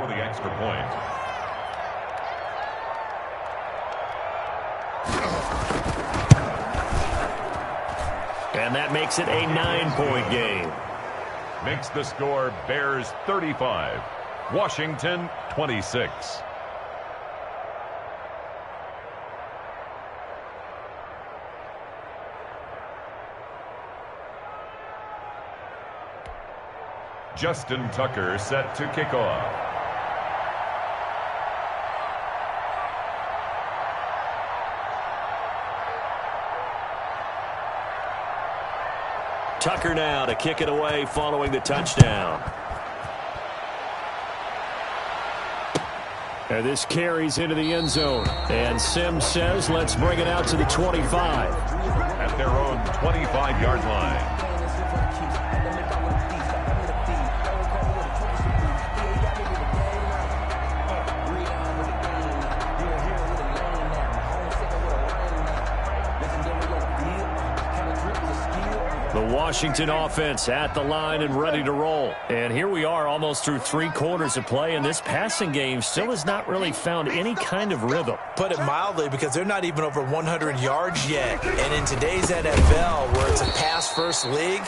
And that makes it a 9-point game. Makes the score Bears 35, Washington 26. Justin Tucker set to kick off. Tucker now to kick it away following the touchdown. And this carries into the end zone. And Sims says, let's bring it out to the 25. At their own 25-yard line. Washington offense at the line and ready to roll. And here we are almost through 3 quarters of play, and this passing game still has not really found any kind of rhythm. Put it mildly, because they're not even over 100 yards yet. And in today's NFL, where it's a pass-first league,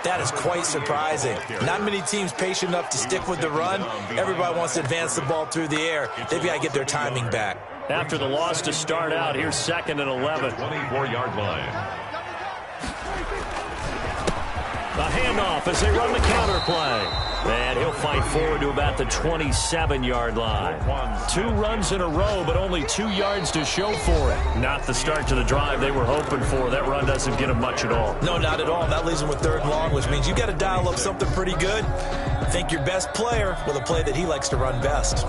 that is quite surprising. Not many teams patient enough to stick with the run. Everybody wants to advance the ball through the air. They've got to get their timing back. After the loss to start out, here's 2nd and 11. 24-yard line. The handoff as they run the counter play. And he'll fight forward to about the 27-yard line. 2 runs in a row, but only 2 yards to show for it. Not the start to the drive they were hoping for. That run doesn't get them much at all. No, not at all. That leaves them with 3rd and long, which means you've got to dial up something pretty good. Think your best player with a play that he likes to run best.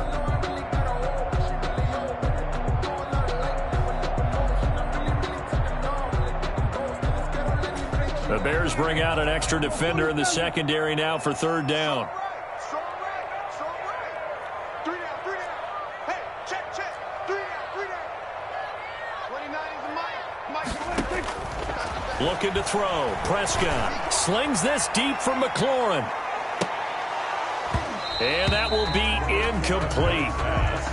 The Bears bring out an extra defender in the secondary now for 3rd down. Looking to throw. Prescott slings this deep from McLaurin. And that will be incomplete.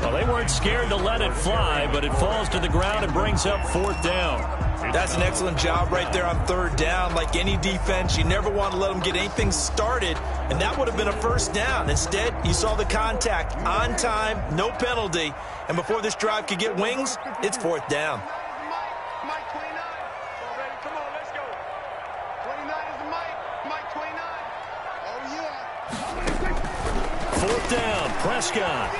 Well, they weren't scared to let it fly, but it falls to the ground and brings up 4th down. That's an excellent job right there on 3rd down. Like any defense, you never want to let them get anything started, and that would have been a 1st down. Instead, you saw the contact on time, no penalty, and before this drive could get wings, it's 4th down. Fourth down, Prescott.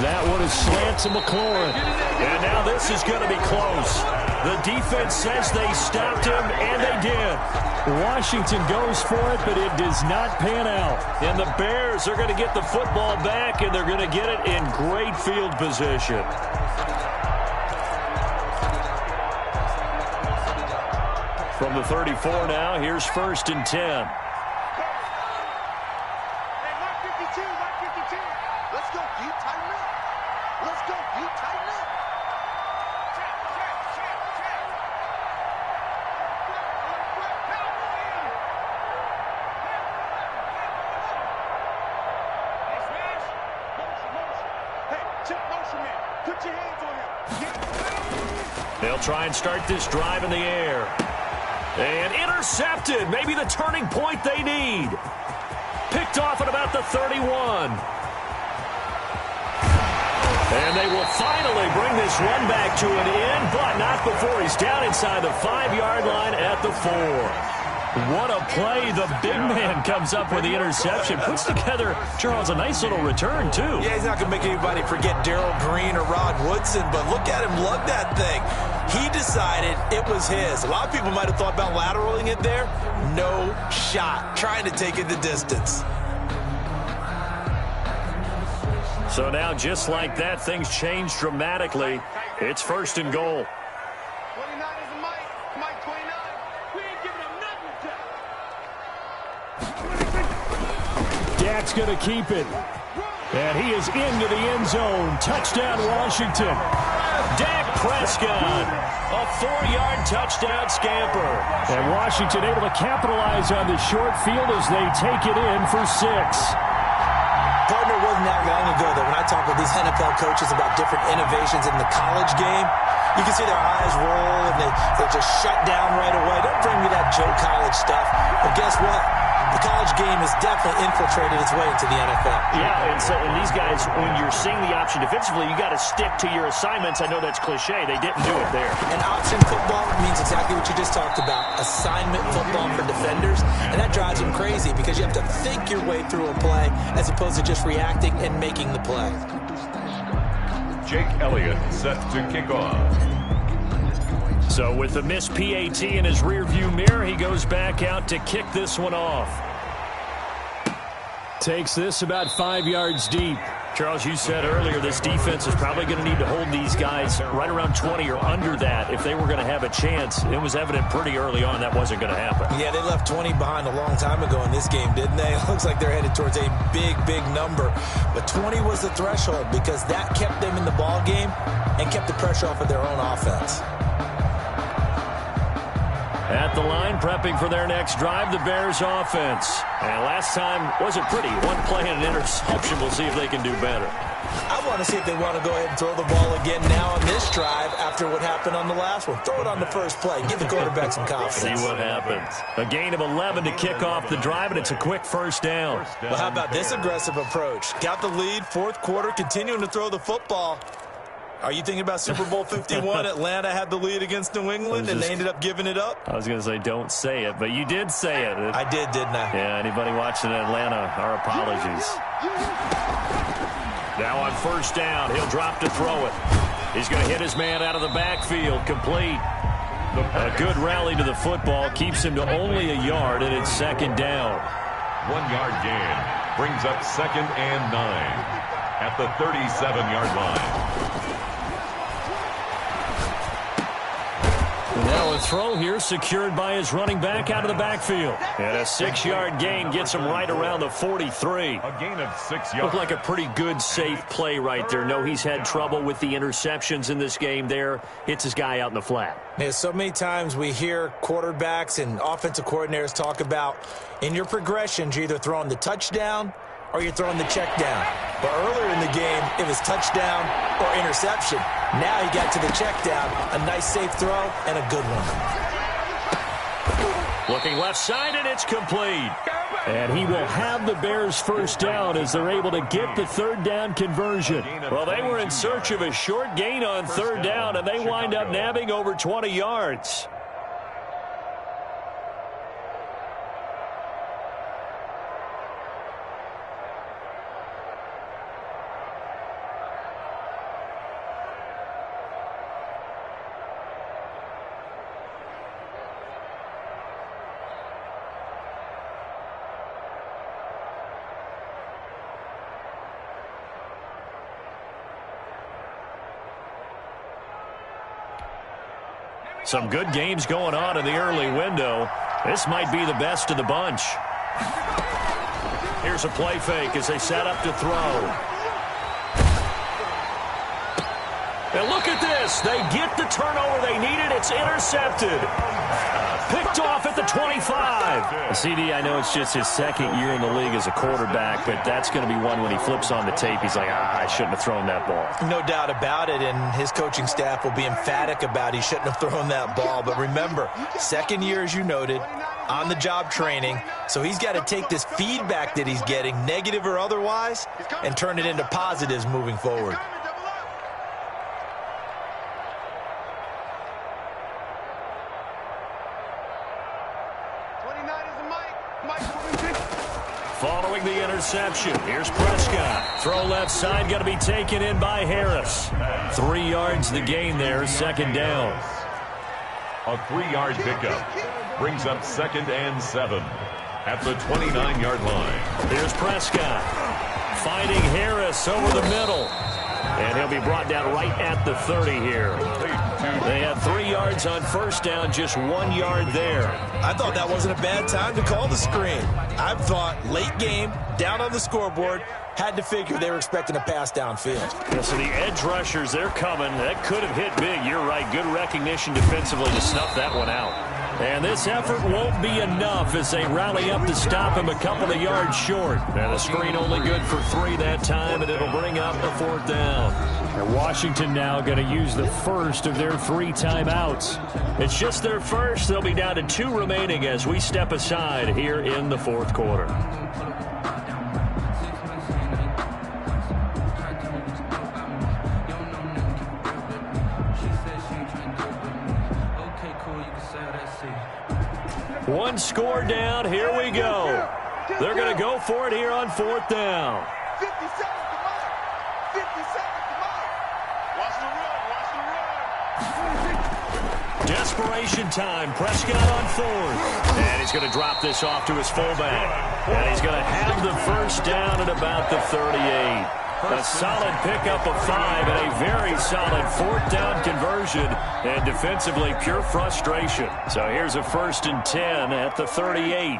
That one is slant to McLaurin. And now this is going to be close. The defense says they stopped him, and they did. Washington goes for it, but it does not pan out. And the Bears are going to get the football back, and they're going to get it in great field position. From the 34 now, here's 1st and 10. They'll try and start this drive in the air. And intercepted. Maybe the turning point they need. Picked off at about the 31. And they will finally bring this run back to an end, but not before he's down inside the 5-yard line at the 4. What a play. The big man comes up with the interception. Puts together, Charles, a nice little return, too. Yeah, he's not going to make anybody forget Darrell Green or Rod Woodson, but look at him lug that thing. He decided it was his. A lot of people might have thought about lateraling it there. No shot. Trying to take it the distance. So now, just like that, things change dramatically. It's 1st and goal. Dak's going to keep it. And he is into the end zone. Touchdown, Washington. Dak Prescott, a 4-yard touchdown scamper. And Washington able to capitalize on the short field as they take it in for 6. Partner, wasn't that long ago that when I talk with these NFL coaches about different innovations in the college game, you can see their eyes roll and they just shut down right away. Don't bring me that Joe College stuff. But guess what? The college game has definitely infiltrated its way into the NFL. Yeah, and these guys, when you're seeing the option defensively, you got to stick to your assignments. I know that's cliche. They didn't do it there. And option football means exactly what you just talked about, assignment football for defenders. And that drives them crazy because you have to think your way through a play as opposed to just reacting and making the play. Jake Elliott set to kick off. So with the missed PAT in his rearview mirror, he goes back out to kick this one off. Takes this about 5 yards deep. Charles, you said earlier this defense is probably going to need to hold these guys right around 20 or under that if they were going to have a chance. It was evident pretty early on that wasn't going to happen. Yeah, they left 20 behind a long time ago in this game, didn't they? It looks like they're headed towards a big, big number. But 20 was the threshold because that kept them in the ball game and kept the pressure off of their own offense. At the line, prepping for their next drive, the Bears offense. And last time wasn't pretty. One play and an interception. We'll see if they can do better. I want to see if they want to go ahead and throw the ball again now on this drive after what happened on the last one. Throw it on the first play. Give the quarterback some confidence. See what happens. A gain of 11 to kick off the drive, and it's a quick first down. Well, how about this aggressive approach? Got the lead, fourth quarter, continuing to throw the football. Are you thinking about Super Bowl 51? Atlanta had the lead against New England, and they ended up giving it up? I was going to say don't say it, but you did say it. I did, didn't I? Yeah, anybody watching Atlanta, our apologies. Now on first down, he'll drop to throw it. He's going to hit his man out of the backfield, complete. A good rally to the football keeps him to only a yard, and it's second down. 1 yard gain brings up 2nd and 9 at the 37-yard line. Now a throw here secured by his running back out of the backfield. And a 6-yard gain gets him right around the 43. A gain of 6 yards. Looked like a pretty good, safe play right there. No, he's had trouble with the interceptions in this game there. Hits his guy out in the flat. Yeah, so many times we hear quarterbacks and offensive coordinators talk about in your progressions, you're either throwing the touchdown or you're throwing the check down. But earlier in the game, it was touchdown or interception. Now he got to the check down, a nice safe throw, and a good one. Looking left side, and it's complete. And he will have the Bears first down as they're able to get the third down conversion. Well, they were in search of a short gain on third down, and they wind up nabbing over 20 yards. Some good games going on in the early window. This might be the best of the bunch. Here's a play fake as they set up to throw. And look at this. They get the turnover they needed. It's intercepted. Picked off at the 25. CD, I know it's just his second year in the league as a quarterback, but that's going to be one when he flips on the tape. He's like, I shouldn't have thrown that ball. No doubt about it, and his coaching staff will be emphatic about he shouldn't have thrown that ball. But remember, second year, as you noted, on-the-job training, so he's got to take this feedback that he's getting, negative or otherwise, and turn it into positives moving forward. Following the interception, here's Prescott. Throw left side, going to be taken in by Harris. 3 yards the gain there, second down. A 3-yard pickup brings up 2nd and 7 at the 29-yard line. Here's Prescott finding Harris over the middle. And he'll be brought down right at the 30 here. They had 3 yards on first down, just 1 yard there. I thought that wasn't a bad time to call the screen. I thought late game, down on the scoreboard, had to figure they were expecting a pass downfield. Yeah, so the edge rushers, they're coming. That could have hit big. You're right. Good recognition defensively to snuff that one out. And this effort won't be enough as they rally up to stop him a couple of yards short. And the screen only good for 3 that time, and it'll bring up the 4th down. And Washington now going to use the first of their 3 timeouts. It's just their first. They'll be down to 2 remaining as we step aside here in the 4th quarter. One score down. Here we go. They're going to go for it here on 4th down. 50 seconds, come on. 50 seconds, come on. Watch the run, watch the run. Desperation time. Prescott on fourth. And he's going to drop this off to his fullback. And he's going to have the first down at about the 38. A solid pickup of 5 and a very solid fourth down conversion. And defensively, pure frustration. So here's a 1st and 10 at the 38.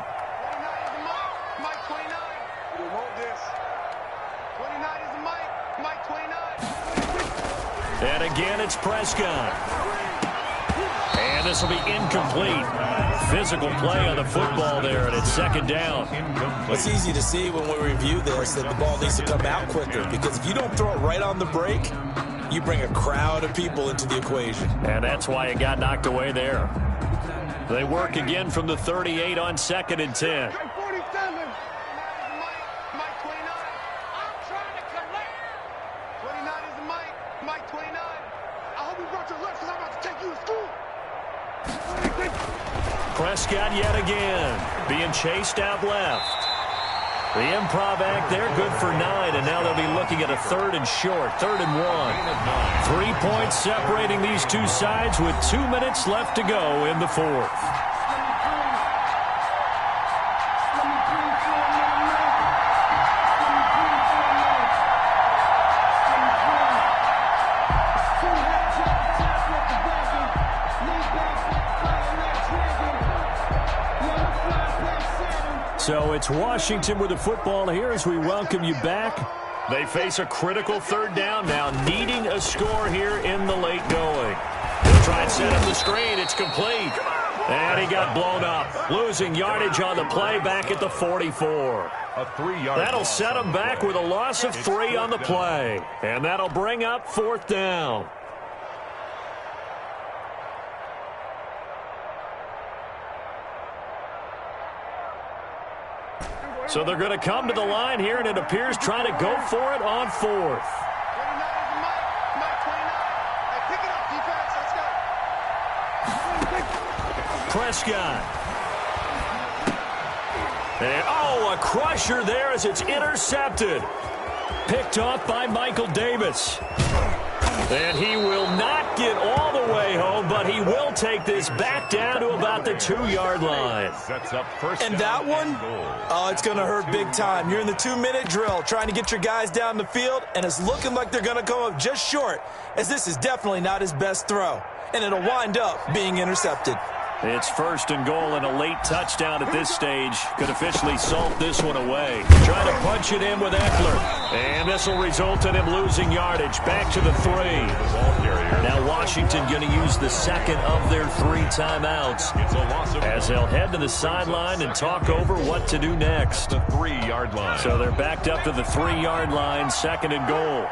And again, it's Prescott. And this will be incomplete. Physical play on the football there, and it's 2nd down. It's easy to see when we review this that the ball needs to come out quicker, because if you don't throw it right on the break, you bring a crowd of people into the equation. And that's why it got knocked away there. They work again from the 38 on 2nd and 10. Prescott yet again, being chased out left. The improv act there, good for 9, and now they'll be looking at a 3rd and short, 3rd and 1. 3 points separating these two sides with 2 minutes left to go in the 4th. So it's Washington with the football here as we welcome you back. They face a critical 3rd down now, needing a score here in the late going. They'll try and set up the screen. It's complete. And he got blown up, losing yardage on the play back at the 44. That'll set him back with a loss of 3 on the play. And that'll bring up 4th down. So they're going to come to the line here, and it appears trying to go for it on 4th. Prescott. And, a crusher there as it's intercepted. Picked off by Michael Davis. And he will not get all the way home, but he will take this back down to about the 2-yard line. And that one, it's going to hurt big time. You're in the 2-minute drill trying to get your guys down the field, and it's looking like they're going to come up just short, as this is definitely not his best throw. And it'll wind up being intercepted. It's 1st and goal and a late touchdown at this stage. Could officially salt this one away. Trying to punch it in with Eckler. And this will result in him losing yardage. Back to the 3. Now Washington going to use the 2nd of their 3 timeouts as they'll head to the sideline and talk over what to do next. The 3-yard line. So they're backed up to the 3-yard line, 2nd and goal.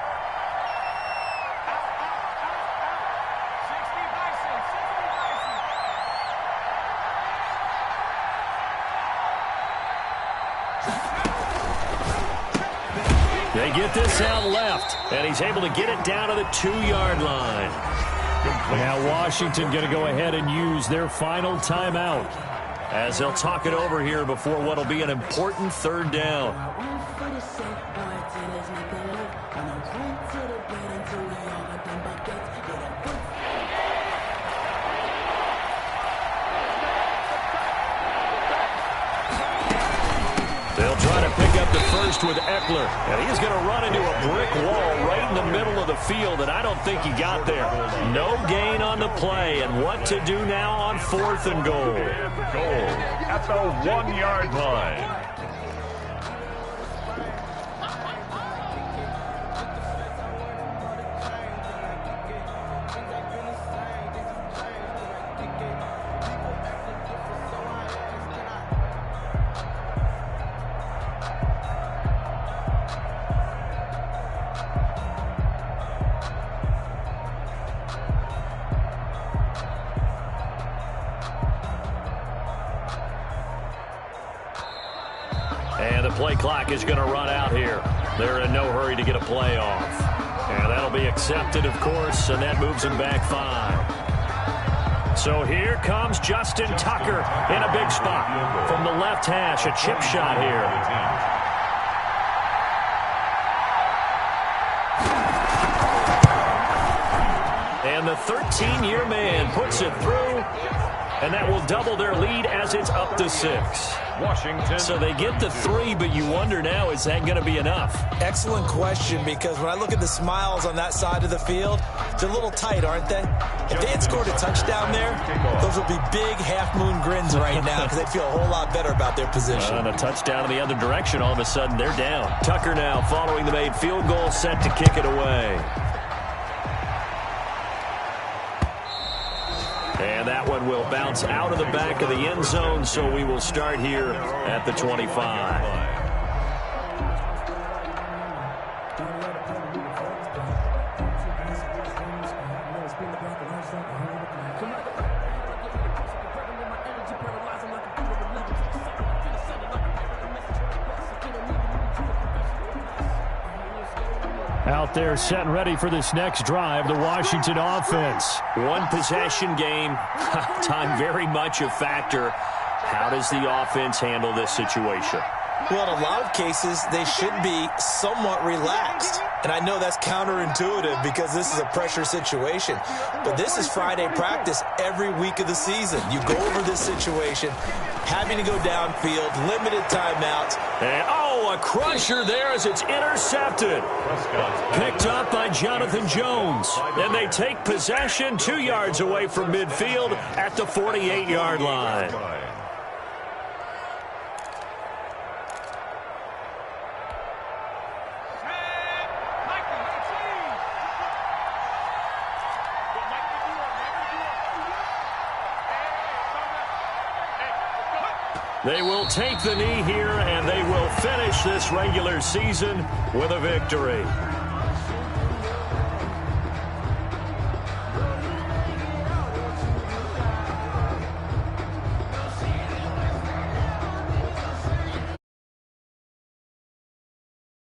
They get this out left, and he's able to get it down to the 2-yard line. Now Washington going to go ahead and use their final timeout as they'll talk it over here before what will be an important 3rd down. They'll try to pick up the first with Eckler, and he's going to run into a brick wall right in the middle of the field, and I don't think he got there. No gain on the play, and what to do now on 4th and goal. Goal at the 1-yard line. And the play clock is going to run out here. They're in no hurry to get a play off. And that'll be accepted, of course, and that moves them back 5. So here comes Justin Tucker in a big spot from the left hash, a chip shot here. And the 13-year man puts it through, and that will double their lead as it's up to 6. Washington. So they get the 3, but you wonder now, is that going to be enough? Excellent question, because when I look at the smiles on that side of the field, they're a little tight, aren't they? If they had scored a touchdown there, those would be big half-moon grins right now because they'd feel a whole lot better about their position. And a touchdown in the other direction, all of a sudden they're down. Tucker now following the made field goal, set to kick it away. And that one will bounce out of the back of the end zone, so we will start here at the 25. Out there set and ready for this next drive, the Washington offense. One possession game, time very much a factor. How does the offense handle this situation? Well, in a lot of cases, they should be somewhat relaxed. And I know that's counterintuitive because this is a pressure situation. But this is Friday practice every week of the season. You go over this situation, having to go downfield, limited timeouts. And, a crusher there as it's intercepted. Picked up by Jonathan Jones. And they take possession 2 yards away from midfield at the 48-yard line. They will take the knee here, and they will finish this regular season with a victory.